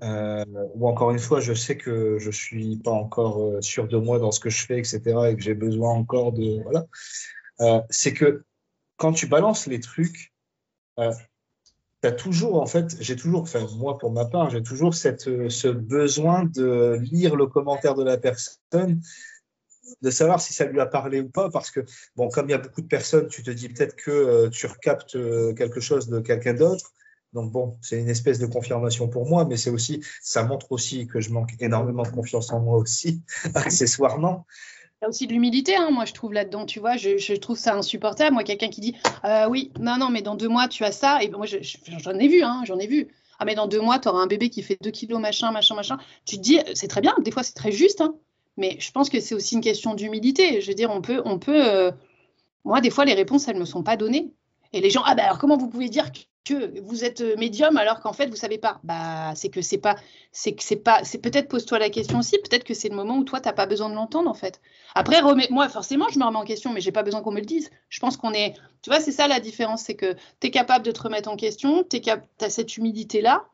Speaker 3: ou encore une fois, je sais que je suis pas encore sûr de moi dans ce que je fais, etc., et que j'ai besoin encore de, voilà. C'est que quand tu balances les trucs, t'as toujours, en fait, j'ai toujours, enfin, moi, pour ma part, j'ai toujours ce besoin de lire le commentaire de la personne, de savoir si ça lui a parlé ou pas, parce que, bon, comme il y a beaucoup de personnes, tu te dis peut-être que tu recaptes quelque chose de quelqu'un d'autre. Donc, bon, c'est une espèce de confirmation pour moi, mais ça montre aussi que je manque énormément de confiance en moi aussi, accessoirement.
Speaker 1: Il y a aussi de l'humilité, hein, moi, je trouve là-dedans, tu vois, je trouve ça insupportable. Moi, quelqu'un qui dit, oui, non, mais dans 2 mois, tu as ça. Et moi, j'en ai vu, hein, j'en ai vu. Ah, mais dans 2 mois, tu auras un bébé qui fait 2 kilos, machin. Tu te dis, c'est très bien, des fois, c'est très juste, hein, mais je pense que c'est aussi une question d'humilité. Je veux dire, moi, des fois, les réponses, elles ne me sont pas données. Et les gens, alors comment vous pouvez dire que vous êtes médium alors qu'en fait, vous ne savez pas? C'est peut-être pose-toi la question aussi, peut-être que c'est le moment où toi, tu n'as pas besoin de l'entendre, en fait. Après, moi, forcément, je me remets en question, mais je n'ai pas besoin qu'on me le dise. Je pense tu vois, c'est ça la différence, c'est que tu es capable de te remettre en question, tu as cette humilité-là.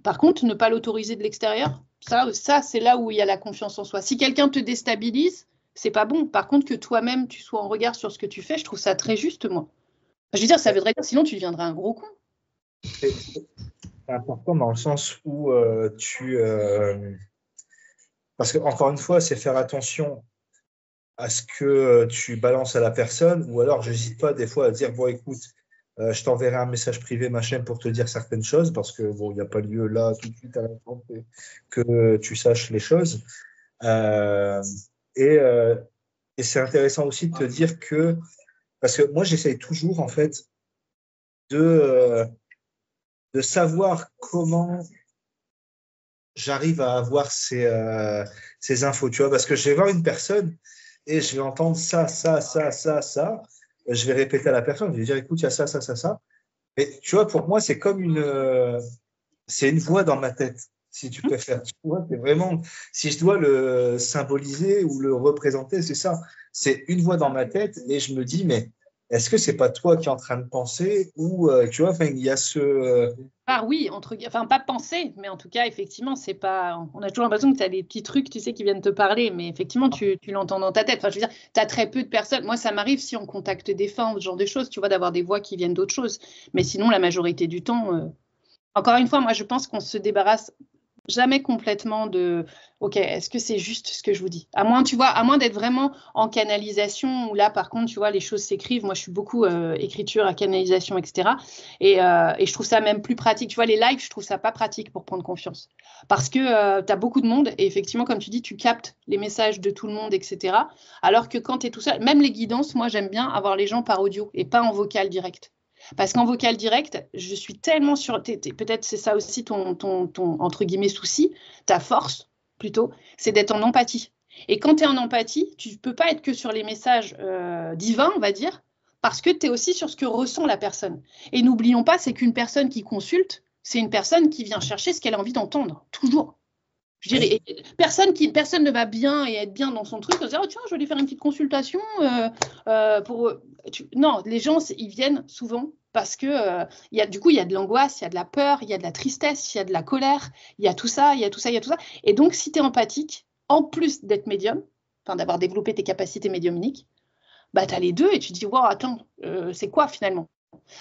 Speaker 1: Par contre, ne pas l'autoriser de l'extérieur, ça c'est là où il y a la confiance en soi. Si quelqu'un te déstabilise, c'est pas bon. Par contre, que toi-même, tu sois en regard sur ce que tu fais, je trouve ça très juste, moi. Je veux dire, ça voudrait dire, sinon tu deviendrais un gros con.
Speaker 3: C'est important dans le sens où parce que, encore une fois, c'est faire attention à ce que tu balances à la personne, ou alors, j'hésite pas des fois à dire, bon, écoute, je t'enverrai un message privé, machin, pour te dire certaines choses, parce que, bon, il n'y a pas lieu là, tout de suite, à l'instant que tu saches les choses. Et c'est intéressant aussi de te dire que, parce que moi, j'essaye toujours, en fait, de savoir comment j'arrive à avoir ces infos, tu vois, parce que je vais voir une personne et je vais entendre ça. Je vais répéter à la personne, je vais dire, écoute, il y a ça. Et tu vois, pour moi, c'est comme c'est une voix dans ma tête, si tu préfères. Tu vois, c'est vraiment, si je dois le symboliser ou le représenter, c'est ça. C'est une voix dans ma tête et je me dis, mais est-ce que c'est pas toi qui es en train de penser ou, tu vois, il y a ce...
Speaker 1: oui, pas penser, mais en tout cas, effectivement, c'est pas. On a toujours l'impression que tu as des petits trucs, tu sais, qui viennent te parler, mais effectivement, tu l'entends dans ta tête. Enfin, je veux dire, tu as très peu de personnes. Moi, ça m'arrive si on contacte des fins, ce genre de choses, tu vois, d'avoir des voix qui viennent d'autres choses. Mais sinon, la majorité du temps, encore une fois, moi, je pense qu'on se débarrasse jamais complètement de ok, est-ce que c'est juste ce que je vous dis, à moins d'être vraiment en canalisation où là par contre tu vois les choses s'écrivent. Moi je suis beaucoup écriture à canalisation, etc. et je trouve ça même plus pratique, tu vois, les lives, je trouve ça pas pratique pour prendre confiance parce que tu as beaucoup de monde et effectivement comme tu dis tu captes les messages de tout le monde, etc. alors que quand tu es tout seul, même les guidances, moi j'aime bien avoir les gens par audio et pas en vocal direct. Parce qu'en vocal direct, je suis tellement sûre, peut-être c'est ça aussi ton entre guillemets souci, ta force, plutôt, c'est d'être en empathie. Et quand tu es en empathie, tu ne peux pas être que sur les messages divins, on va dire, parce que tu es aussi sur ce que ressent la personne. Et n'oublions pas, c'est qu'une personne qui consulte, c'est une personne qui vient chercher ce qu'elle a envie d'entendre, toujours. Je dirais, personne ne va bien et être bien dans son truc, on se dit, oh, tiens, je vais aller faire une petite consultation Non, les gens, ils viennent souvent parce que du coup, il y a de l'angoisse, il y a de la peur, il y a de la tristesse, il y a de la colère, il y a tout ça, il y a tout ça, il y a tout ça. Et donc, si tu es empathique, en plus d'être médium, enfin d'avoir développé tes capacités médiumniques, bah, tu as les deux et tu te dis, wow, attends, c'est quoi finalement?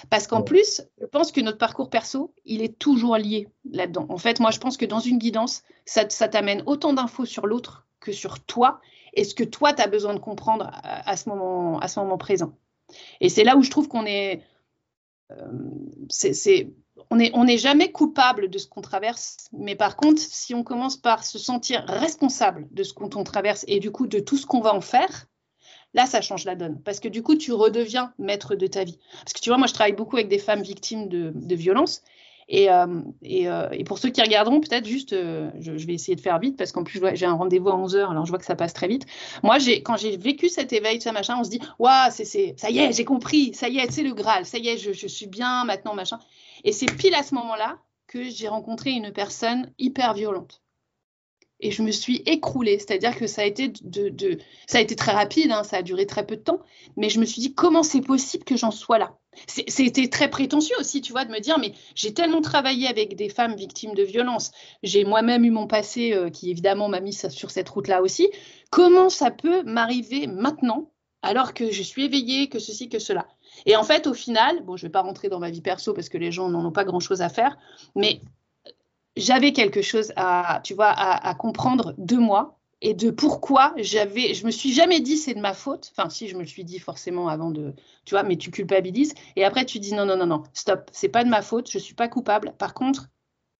Speaker 1: Parce qu'en plus, je pense que notre parcours perso, il est toujours lié là-dedans. En fait, moi, je pense que dans une guidance, ça t'amène autant d'infos sur l'autre que sur toi et ce que toi, tu as besoin de comprendre à ce moment présent. Et c'est là où je trouve qu'on est... on n'est jamais coupable de ce qu'on traverse, mais par contre, si on commence par se sentir responsable de ce qu'on traverse et du coup de tout ce qu'on va en faire, là, ça change la donne. Parce que du coup, tu redeviens maître de ta vie. Parce que tu vois, moi, je travaille beaucoup avec des femmes victimes de violences. Et pour ceux qui regarderont, peut-être juste, je vais essayer de faire vite parce qu'en plus, j'ai un rendez-vous à 11h, alors je vois que ça passe très vite. Moi, quand j'ai vécu cet éveil, ça, machin, on se dit, waouh, ça y est, j'ai compris, ça y est, c'est le Graal, ça y est, je suis bien maintenant, machin. Et c'est pile à ce moment-là que j'ai rencontré une personne hyper violente. Et je me suis écroulée, c'est-à-dire que ça a été ça a été très rapide, hein, ça a duré très peu de temps, mais je me suis dit comment c'est possible que j'en sois là. C'était très prétentieux aussi, tu vois, de me dire mais j'ai tellement travaillé avec des femmes victimes de violences, j'ai moi-même eu mon passé qui évidemment m'a mis sur cette route-là aussi. Comment ça peut m'arriver maintenant alors que je suis éveillée, que ceci, que cela? Et en fait, au final, bon, je ne vais pas rentrer dans ma vie perso parce que les gens n'en ont pas grand-chose à faire, mais j'avais quelque chose à comprendre de moi et de pourquoi je me suis jamais dit c'est de ma faute. Enfin, si, je me le suis dit forcément avant tu vois, mais tu culpabilises. Et après, tu dis non, stop, c'est pas de ma faute, je suis pas coupable. Par contre,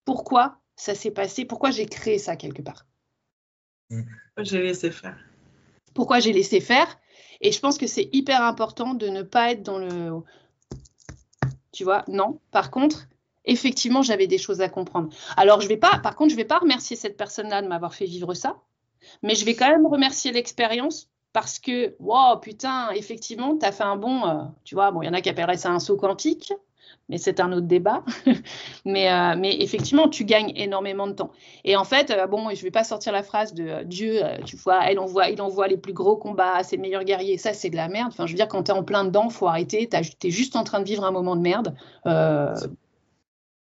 Speaker 1: pourquoi ça s'est passé? Pourquoi j'ai créé ça quelque part?
Speaker 2: J'ai laissé faire.
Speaker 1: Pourquoi j'ai laissé faire? Et je pense que c'est hyper important de ne pas être dans le... Tu vois, non. Par contre, effectivement, j'avais des choses à comprendre. Alors, par contre, je ne vais pas remercier cette personne-là de m'avoir fait vivre ça, mais je vais quand même remercier l'expérience parce que, wow, putain, effectivement, tu as fait un bon, tu vois, bon, il y en a qui appelleraient ça un saut quantique, mais c'est un autre débat. mais effectivement, tu gagnes énormément de temps. Et en fait, bon, je ne vais pas sortir la phrase de Dieu, tu vois, il envoie les plus gros combats à ses meilleurs guerriers. Ça, c'est de la merde. Enfin, je veux dire, quand tu es en plein dedans, il faut arrêter. Tu es juste en train de vivre un moment de merde.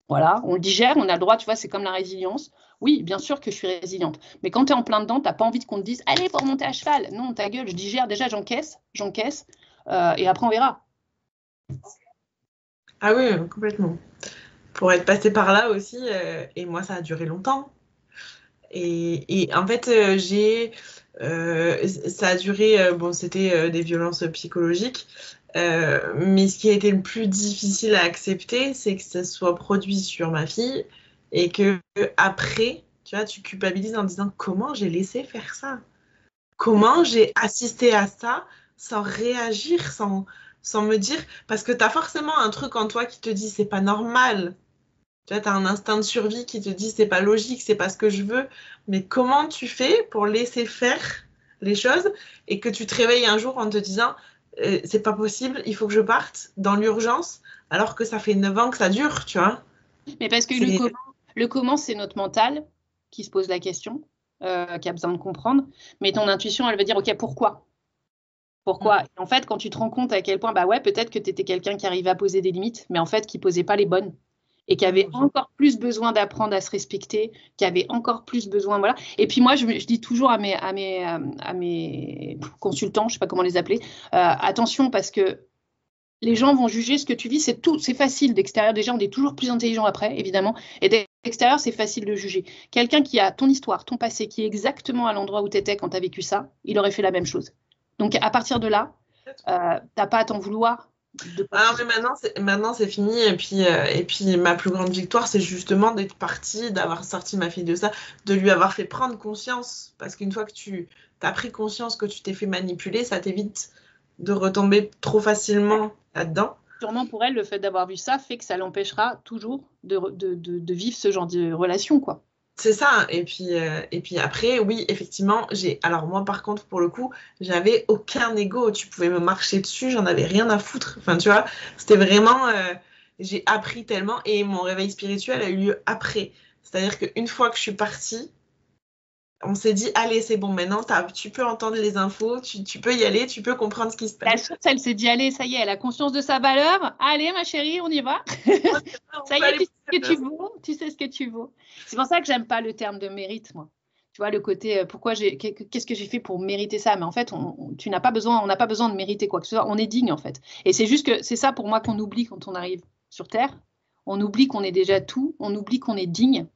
Speaker 1: Voilà, on le digère, on a le droit, tu vois, c'est comme la résilience. Oui, bien sûr que je suis résiliente. Mais quand tu es en plein dedans, tu n'as pas envie qu'on te dise « Allez, faut remonter à cheval ». Non, ta gueule, je digère. Déjà, j'encaisse. Et après, on verra.
Speaker 2: Ah oui, complètement. Pour être passée par là aussi, et moi, ça a duré longtemps. Et en fait, ça a duré, bon, c'était des violences psychologiques. Mais ce qui a été le plus difficile à accepter, c'est que ça soit produit sur ma fille et que après, tu vois, tu culpabilises en disant comment j'ai laissé faire ça, comment j'ai assisté à ça sans réagir, sans me dire, parce que tu as forcément un truc en toi qui te dit c'est pas normal. Tu vois, tu as un instinct de survie qui te dit c'est pas logique, c'est pas ce que je veux, mais comment tu fais pour laisser faire les choses et que tu te réveilles un jour en te disant c'est pas possible, il faut que je parte dans l'urgence, alors que ça fait 9 ans que ça dure, tu vois.
Speaker 1: Mais parce que le comment, c'est notre mental qui se pose la question, qui a besoin de comprendre. Mais ton intuition, elle va dire, OK, pourquoi? Pourquoi? Et en fait, quand tu te rends compte à quel point, bah ouais, peut-être que tu étais quelqu'un qui arrivait à poser des limites, mais en fait, qui posait pas les bonnes. Et qui avait encore plus besoin d'apprendre à se respecter, qui avait encore plus besoin, voilà. Et puis moi, je dis toujours à mes consultants, je ne sais pas comment les appeler, attention parce que les gens vont juger ce que tu vis, c'est facile d'extérieur. Déjà, on est toujours plus intelligent après, évidemment. Et d'extérieur, c'est facile de juger. Quelqu'un qui a ton histoire, ton passé, qui est exactement à l'endroit où tu étais quand tu as vécu ça, il aurait fait la même chose. Donc, à partir de là, tu n'as pas à t'en vouloir.
Speaker 2: Ah, mais maintenant c'est fini. Et puis ma plus grande victoire, c'est justement d'être partie, d'avoir sorti ma fille de ça, de lui avoir fait prendre conscience. Parce qu'une fois que tu as pris conscience que tu t'es fait manipuler, ça t'évite de retomber trop facilement là-dedans.
Speaker 1: Sûrement pour elle, le fait d'avoir vu ça fait que ça l'empêchera toujours de vivre ce genre de relation, quoi.
Speaker 2: C'est ça. Et puis après, oui, effectivement, alors moi, par contre, pour le coup, j'avais aucun ego. Tu pouvais me marcher dessus, j'en avais rien à foutre. Enfin, tu vois, c'était vraiment. J'ai appris tellement et mon réveil spirituel a eu lieu après. C'est-à-dire qu'une fois que je suis partie, on s'est dit, allez, c'est bon, maintenant, tu peux entendre les infos, tu peux y aller, tu peux comprendre ce qui se
Speaker 1: La
Speaker 2: passe.
Speaker 1: source, elle s'est dit, allez, ça y est, elle a conscience de sa valeur. Allez, ma chérie, on y va. Ça y est, tu sais ce que tu vaux. Tu sais ce que tu vaux. C'est pour ça que j'aime pas le terme de mérite, moi. Tu vois, le côté, qu'est-ce que j'ai fait pour mériter ça? Mais en fait, on n'a pas besoin de mériter quoi que ce soit. On est digne, en fait. Et c'est juste que c'est ça pour moi qu'on oublie quand on arrive sur Terre. On oublie qu'on est déjà tout. On oublie qu'on est digne.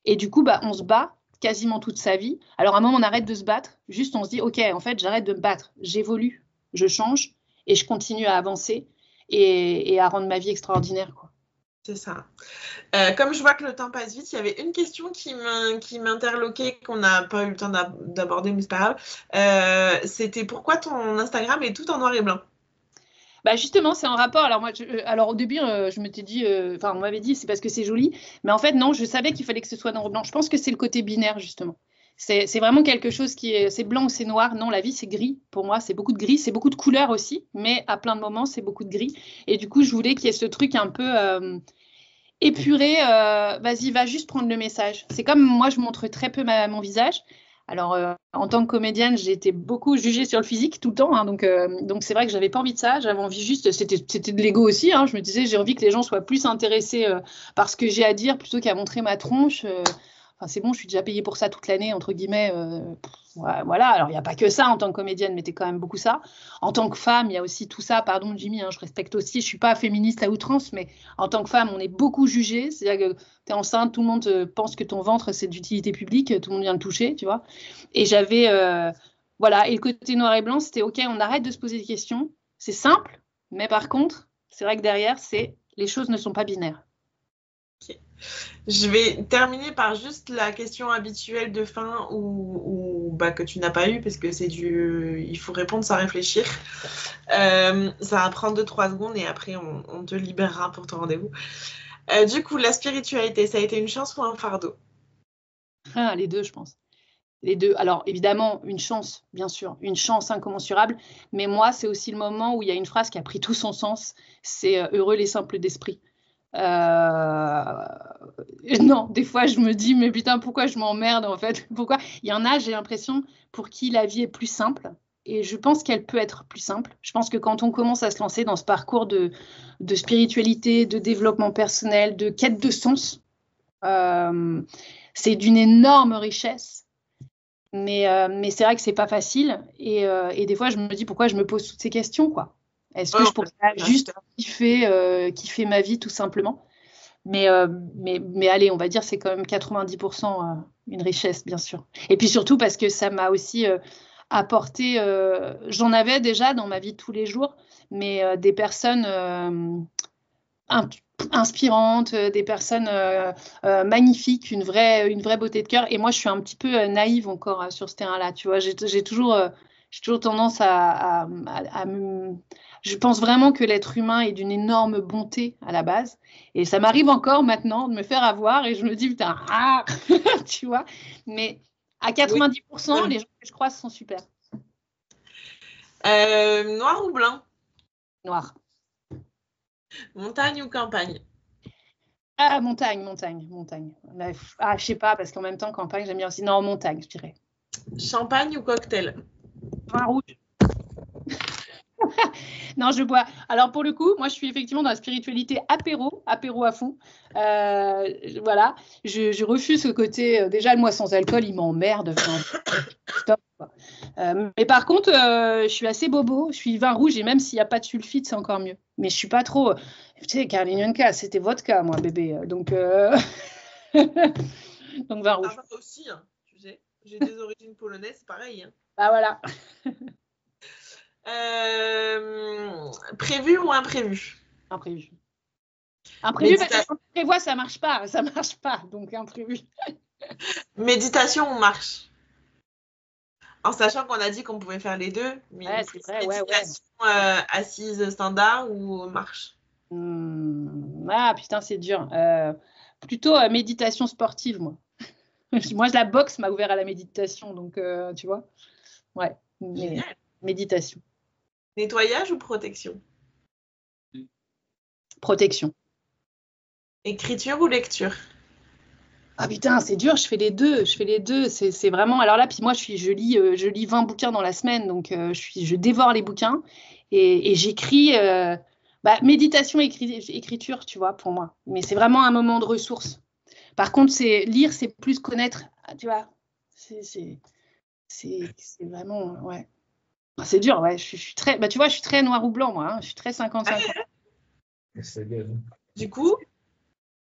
Speaker 1: Et du coup, bah, on se bat quasiment toute sa vie. Alors à un moment, on arrête de se battre. Juste, on se dit, OK, en fait, j'arrête de me battre. J'évolue, je change et je continue à avancer et à rendre ma vie extraordinaire, quoi.
Speaker 2: C'est ça. Comme je vois que le temps passe vite, il y avait une question qui m'interloquait, qu'on n'a pas eu le temps d'aborder, mais c'est pas grave. C'était pourquoi ton Instagram est tout en noir et blanc?
Speaker 1: Bah justement, c'est en rapport. Alors moi, alors au début, je m'étais dit, enfin, on m'avait dit, c'est parce que c'est joli, mais en fait, non, je savais qu'il fallait que ce soit noir ou blanc. Je pense que c'est le côté binaire, justement. C'est vraiment quelque chose c'est blanc ou c'est noir. Non, la vie, c'est gris. Pour moi, c'est beaucoup de gris, c'est beaucoup de couleurs aussi, mais à plein de moments, c'est beaucoup de gris. Et du coup, je voulais qu'il y ait ce truc un peu épuré. Vas-y, va juste prendre le message. C'est comme moi, je montre très peu mon visage. Alors, en tant que comédienne, j'ai été beaucoup jugée sur le physique tout le temps, hein, donc c'est vrai que j'avais pas envie de ça. J'avais envie juste, c'était de l'ego aussi. Hein, je me disais, j'ai envie que les gens soient plus intéressés par ce que j'ai à dire plutôt qu'à montrer ma tronche. Enfin, c'est bon, je suis déjà payée pour ça toute l'année, entre guillemets. Ouais, voilà, alors il n'y a pas que ça en tant que comédienne, mais t'es quand même beaucoup ça. En tant que femme, il y a aussi tout ça. Pardon, Jimmy, hein, je respecte aussi. Je suis pas féministe à outrance, mais en tant que femme, on est beaucoup jugée. C'est-à-dire que tu es enceinte, tout le monde pense que ton ventre, c'est d'utilité publique, tout le monde vient le toucher, tu vois. Et j'avais, voilà, et le côté noir et blanc, c'était OK, on arrête de se poser des questions. C'est simple, mais par contre, c'est vrai que derrière, les choses ne sont pas binaires.
Speaker 2: Okay. Je vais terminer par juste la question habituelle de fin bah, que tu n'as pas eu parce que il faut répondre sans réfléchir. Ça va prendre 2-3 secondes et après on te libérera pour ton rendez-vous. Du coup, la spiritualité, ça a été une chance ou un fardeau?
Speaker 1: Les deux, je pense. Les deux. Alors, évidemment, une chance, bien sûr, une chance incommensurable. Mais moi, c'est aussi le moment où il y a une phrase qui a pris tout son sens. C'est heureux les simples d'esprit. Non, des fois, je me dis, mais putain, pourquoi je m'emmerde en fait? Pourquoi? Il y en a, j'ai l'impression, pour qui la vie est plus simple. Et je pense qu'elle peut être plus simple. Je pense que quand on commence à se lancer dans ce parcours de spiritualité, de développement personnel, de quête de sens, c'est d'une énorme richesse. Mais c'est vrai que c'est pas facile. Et des fois, je me dis pourquoi je me pose toutes ces questions, quoi. Est-ce que je pourrais juste kiffer ma vie tout simplement? Mais allez, on va dire c'est quand même 90% une richesse, bien sûr. Et puis surtout parce que ça m'a aussi apporté, j'en avais déjà dans ma vie de tous les jours, mais des personnes inspirantes, des personnes magnifiques, une vraie beauté de cœur. Et moi, je suis un petit peu naïve encore sur ce terrain-là. Tu vois, j'ai toujours tendance à je pense vraiment que l'être humain est d'une énorme bonté à la base. Et ça m'arrive encore maintenant de me faire avoir et je me dis, putain, tu vois. Mais à 90%, oui. Les gens que je croise sont super.
Speaker 2: Noir ou blanc?
Speaker 1: Noir.
Speaker 2: Montagne ou campagne?
Speaker 1: Ah, montagne. Ah, je sais pas, parce qu'en même temps, campagne, j'aime bien aussi. Non, montagne, je dirais.
Speaker 2: Champagne ou cocktail?
Speaker 1: Vin rouge. Non, je bois. Alors, pour le coup, moi, je suis effectivement dans la spiritualité apéro à fond. Voilà. Je refuse ce côté. Déjà, moi, sans alcool, il m'emmerde. Enfin, stop, quoi. Mais par contre, je suis assez bobo. Je suis vin rouge et même s'il n'y a pas de sulfite, c'est encore mieux. Mais je suis pas trop. Tu sais, Karlinionka, c'était vodka, moi, bébé. Donc vin rouge.
Speaker 2: Ah, bah, aussi, hein, tu sais. J'ai des origines polonaises, c'est pareil. Hein.
Speaker 1: Bah voilà.
Speaker 2: Prévu ou imprévu?
Speaker 1: Imprévu. Imprévu parce que quand tu prévois, ça marche pas. Donc imprévu.
Speaker 2: Méditation ou marche? En sachant qu'on a dit qu'on pouvait faire les deux. Mais
Speaker 1: ouais, c'est vrai,
Speaker 2: méditation assise standard ou marche?
Speaker 1: Ah putain, c'est dur. Plutôt méditation sportive, moi. Moi, la boxe m'a ouvert à la méditation, donc tu vois. Ouais, méditation.
Speaker 2: Nettoyage ou protection?
Speaker 1: Protection.
Speaker 2: Écriture ou lecture?
Speaker 1: Ah putain, c'est dur, je fais les deux. C'est vraiment. Alors là, puis moi, je lis 20 bouquins dans la semaine, donc je dévore les bouquins et j'écris. Méditation, écriture, tu vois, pour moi. Mais c'est vraiment un moment de ressource. Par contre, lire, c'est plus connaître, tu vois. C'est vraiment, ouais. C'est dur, ouais. Je suis très, tu vois, je suis très noir ou blanc, moi. Hein. Je suis très 50-50.
Speaker 3: C'est bien.
Speaker 2: Du coup,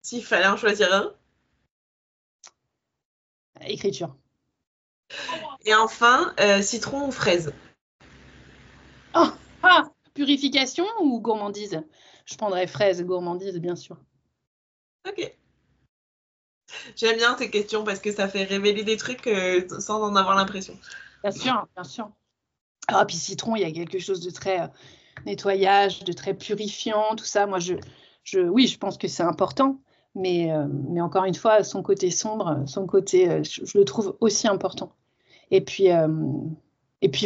Speaker 2: s'il fallait en choisir un.
Speaker 1: Écriture.
Speaker 2: Et enfin, citron ou fraise?
Speaker 1: Purification ou gourmandise? Je prendrais fraise, gourmandise, bien sûr.
Speaker 2: Ok. J'aime bien tes questions parce que ça fait révéler des trucs sans en avoir l'impression.
Speaker 1: Bien sûr, bien sûr. Ah, puis citron, il y a quelque chose de très nettoyage, de très purifiant, tout ça. Moi, oui, je pense que c'est important, mais encore une fois, son côté sombre, son côté, je le trouve aussi important. Et puis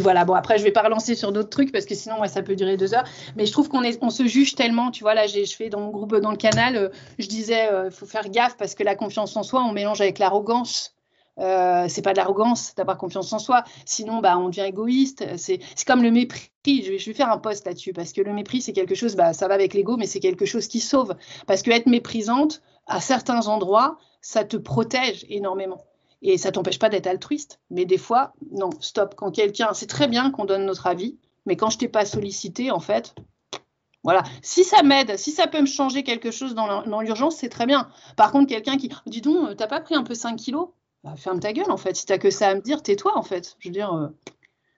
Speaker 1: voilà. Bon, après, je vais pas relancer sur d'autres trucs parce que sinon, moi, ça peut durer 2 heures. Mais je trouve on se juge tellement. Tu vois, là, je fais dans mon groupe, dans le canal, je disais, il faut faire gaffe parce que la confiance en soi, on mélange avec l'arrogance. C'est pas de l'arrogance d'avoir confiance en soi. Sinon, on devient égoïste. C'est comme le mépris. Je vais faire un post là-dessus parce que le mépris, c'est quelque chose, ça va avec l'ego, mais c'est quelque chose qui sauve. Parce que être méprisante, à certains endroits, ça te protège énormément. Et ça t'empêche pas d'être altruiste. Mais des fois, non, stop. Quand quelqu'un, c'est très bien qu'on donne notre avis, mais quand je t'ai pas sollicité, en fait, voilà. Si ça m'aide, si ça peut me changer quelque chose dans l'urgence, c'est très bien. Par contre, quelqu'un qui, dis donc, t'as pas pris un peu 5 kilos? Ferme ta gueule, en fait. Si t'as que ça à me dire, tais-toi, en fait. Je veux dire,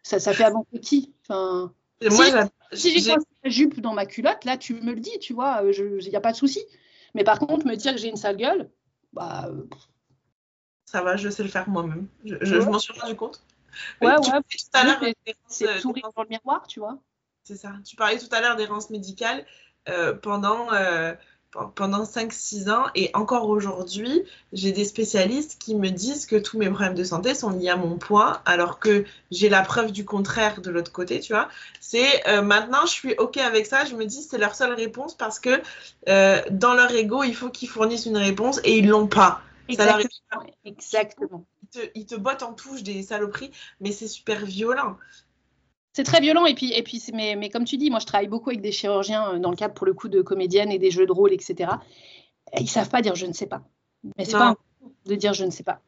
Speaker 1: ça fait avancer qui? Enfin, si j'ai coincé la jupe dans ma culotte, là, tu me le dis, tu vois, il n'y a pas de souci. Mais par contre, me dire que j'ai une sale gueule,
Speaker 2: ça va, je sais le faire moi-même. Je m'en suis rendu compte.
Speaker 1: Ouais.
Speaker 2: Tout à l'heure,
Speaker 1: c'est sourire dans le miroir, tu vois.
Speaker 2: C'est ça. Tu parlais tout à l'heure d'errance médicale pendant 5-6 ans et encore aujourd'hui, j'ai des spécialistes qui me disent que tous mes problèmes de santé sont liés à mon poids, alors que j'ai la preuve du contraire de l'autre côté, tu vois. C'est maintenant, je suis OK avec ça. Je me dis c'est leur seule réponse parce que dans leur ego, il faut qu'ils fournissent une réponse et ils l'ont pas.
Speaker 1: Exactement.
Speaker 2: Ils te bottent en touche des saloperies, mais c'est super violent.
Speaker 1: C'est très violent et puis mais comme tu dis, moi je travaille beaucoup avec des chirurgiens dans le cadre pour le coup de comédiennes et des jeux de rôle, etc. Ils savent pas dire je ne sais pas. Mais c'est pas de dire je ne sais pas.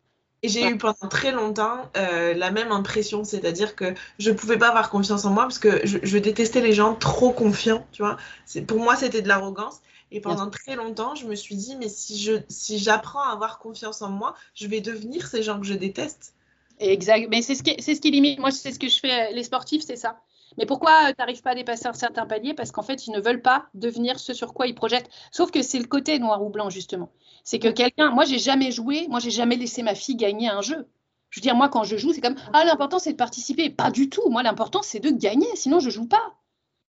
Speaker 2: Et j'ai eu pendant très longtemps la même impression, c'est-à-dire que je pouvais pas avoir confiance en moi parce que je détestais les gens trop confiants, tu vois. Pour moi, c'était de l'arrogance. Et pendant très longtemps, je me suis dit, mais si j'apprends à avoir confiance en moi, je vais devenir ces gens que je déteste.
Speaker 1: Exact. Mais c'est ce qui limite. Moi, c'est ce que je fais. Les sportifs, c'est ça. Mais pourquoi tu n'arrives pas à dépasser un certain palier? Parce qu'en fait, ils ne veulent pas devenir ce sur quoi ils projettent. Sauf que c'est le côté noir ou blanc, justement. C'est que quelqu'un... Moi, j'ai jamais joué. Moi, j'ai jamais laissé ma fille gagner un jeu. Je veux dire, moi, quand je joue, c'est comme... Ah, l'important, c'est de participer. Pas du tout. Moi, l'important, c'est de gagner. Sinon, je joue pas.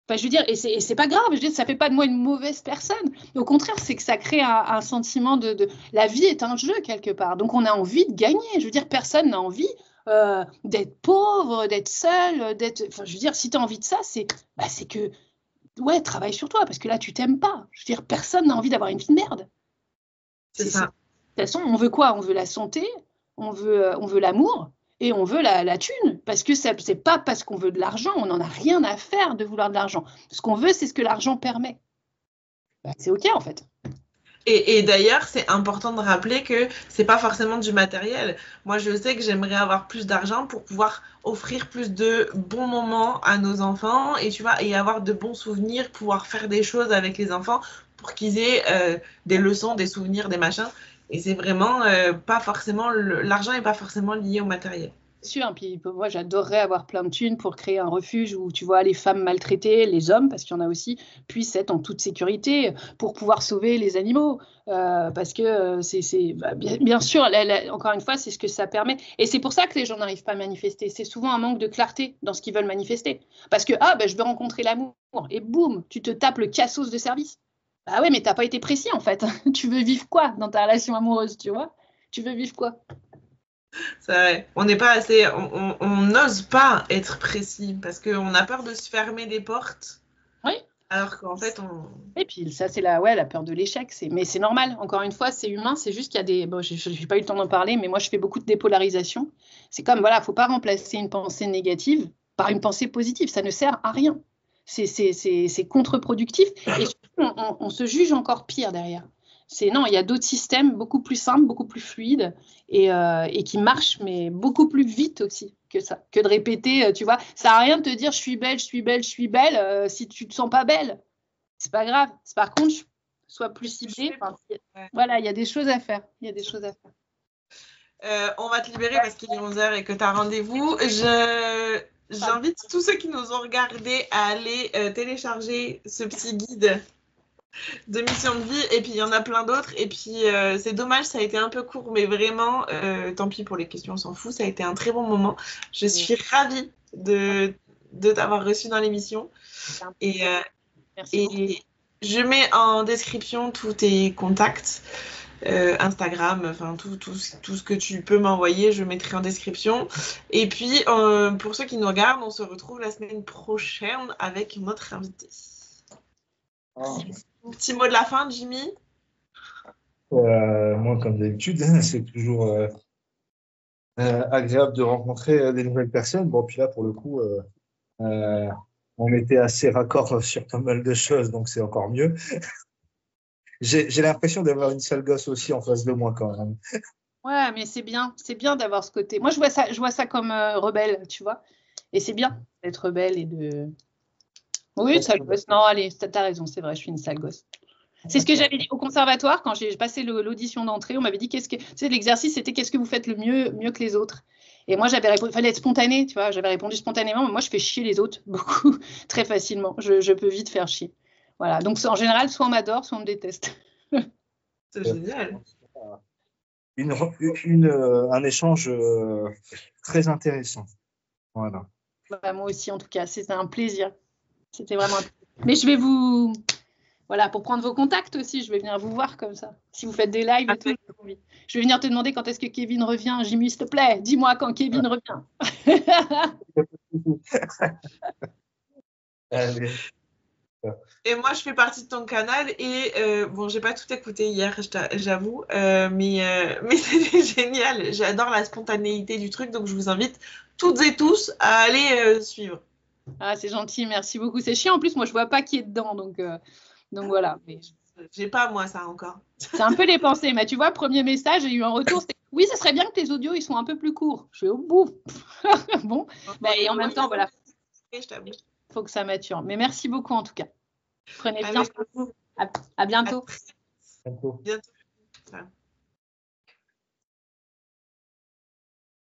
Speaker 1: Enfin, je veux dire, et c'est pas grave, je veux dire, ça fait pas de moi une mauvaise personne. Au contraire, c'est que ça crée un sentiment de... La vie est un jeu, quelque part. Donc, on a envie de gagner. Je veux dire, personne n'a envie d'être pauvre, d'être seul, d'être... Enfin, je veux dire, si tu as envie de ça, c'est que... Ouais, travaille sur toi, parce que là, tu t'aimes pas. Je veux dire, personne n'a envie d'avoir une vie de merde.
Speaker 2: C'est ça.
Speaker 1: De toute façon, on veut quoi? On veut la santé, on veut l'amour, et on veut la thune, parce que c'est pas parce qu'on veut de l'argent, on n'en a rien à faire de vouloir de l'argent. Ce qu'on veut, c'est ce que l'argent permet. C'est OK, en fait.
Speaker 2: Et d'ailleurs, c'est important de rappeler que c'est pas forcément du matériel. Moi, je sais que j'aimerais avoir plus d'argent pour pouvoir offrir plus de bons moments à nos enfants et tu vois, et avoir de bons souvenirs, pouvoir faire des choses avec les enfants pour qu'ils aient des leçons, des souvenirs, des machins. Et c'est vraiment pas forcément l'argent est pas forcément lié au matériel.
Speaker 1: Sûr, puis moi j'adorerais avoir plein de thunes pour créer un refuge où tu vois les femmes maltraitées, les hommes, parce qu'il y en a aussi, puissent être en toute sécurité pour pouvoir sauver les animaux. Parce que bien sûr, encore une fois, c'est ce que ça permet. Et c'est pour ça que les gens n'arrivent pas à manifester. C'est souvent un manque de clarté dans ce qu'ils veulent manifester. Parce que, je veux rencontrer l'amour. Et boum, tu te tapes le cassos de service. Bah ouais, mais t'as pas été précis en fait. Tu veux vivre quoi dans ta relation amoureuse, tu vois? Tu veux vivre quoi?
Speaker 2: C'est vrai. On n'est pas assez, on n'ose pas être précis parce qu'on a peur de se fermer des portes.
Speaker 1: Oui.
Speaker 2: Alors qu'en fait,
Speaker 1: Et puis ça, c'est la peur de l'échec. Mais c'est normal. Encore une fois, c'est humain. C'est juste qu'il y a des. Bon, j'ai pas eu le temps d'en parler, mais moi, je fais beaucoup de dépolarisation. C'est comme, voilà, faut pas remplacer une pensée négative par une pensée positive. Ça ne sert à rien. C'est contre-productif. Et surtout, on se juge encore pire derrière. Non, il y a d'autres systèmes beaucoup plus simples, beaucoup plus fluides et qui marchent, mais beaucoup plus vite aussi que ça, que de répéter, tu vois. Ça n'a rien de te dire je suis belle, je suis belle, je suis belle, si tu te sens pas belle. C'est pas grave. Par contre, sois plus ciblé. Enfin, voilà, il y a des choses à faire. Il y a des choses à faire.
Speaker 2: On va te libérer parce qu'il est 11h et que tu as rendez-vous. J'invite tous ceux qui nous ont regardés à aller télécharger ce petit guide de mission de vie. Et puis, il y en a plein d'autres. Et puis, c'est dommage, ça a été un peu court, mais vraiment, tant pis pour les questions, on s'en fout. Ça a été un très bon moment. Je suis ravie de t'avoir reçu dans l'émission. Et je mets en description tous tes contacts. Instagram, enfin tout ce que tu peux m'envoyer, je mettrai en description. Et puis, pour ceux qui nous regardent, on se retrouve la semaine prochaine avec notre invité. Petit mot de la fin, Jimmy?
Speaker 3: Moi, comme d'habitude, c'est toujours agréable de rencontrer des nouvelles personnes. Bon, puis là, pour le coup, on était assez raccord sur pas mal de choses, donc c'est encore mieux. J'ai l'impression d'avoir une sale gosse aussi en face de moi quand même.
Speaker 1: Ouais, mais c'est bien d'avoir ce côté. Moi, je vois ça comme rebelle, tu vois. Et c'est bien d'être rebelle et de. Oui, sale gosse. Non, allez, t'as raison, c'est vrai, je suis une sale gosse. C'est ce que j'avais dit au conservatoire quand j'ai passé l'audition d'entrée. On m'avait dit l'exercice, c'était qu'est-ce que vous faites le mieux que les autres. Et moi, j'avais répondu, il fallait être spontané, tu vois. J'avais répondu spontanément, mais moi, je fais chier les autres beaucoup, très facilement. Je peux vite faire chier. Voilà. Donc, en général, soit on m'adore, soit on me déteste.
Speaker 2: C'est génial.
Speaker 3: Un échange très intéressant. Voilà.
Speaker 1: Bah, moi aussi, en tout cas, c'était un plaisir. C'était vraiment un plaisir. Mais je vais voilà, pour prendre vos contacts aussi, je vais venir vous voir comme ça. Si vous faites des lives et tout, je vais venir te demander quand est-ce que Kevin revient. Jimmy, s'il te plaît, dis-moi quand Kevin revient.
Speaker 3: Allez.
Speaker 2: Et moi, je fais partie de ton canal et bon, j'ai pas tout écouté hier, j'avoue, mais c'était génial. J'adore la spontanéité du truc, donc je vous invite toutes et tous à aller suivre.
Speaker 1: Ah, c'est gentil, merci beaucoup. C'est chiant, en plus, moi, je vois pas qui est dedans, donc voilà. Mais...
Speaker 2: J'ai pas, moi, ça encore.
Speaker 1: C'est un peu les pensées, mais tu vois, premier message, j'ai eu un retour, c'était « Oui, ce serait bien que tes audios, ils sont un peu plus courts. » Je fais « au bout. » Bon, et en même temps, voilà. Il faut que ça mature. Mais merci beaucoup, en tout cas. Prenez bien soin de vous. À bientôt.
Speaker 3: À bientôt.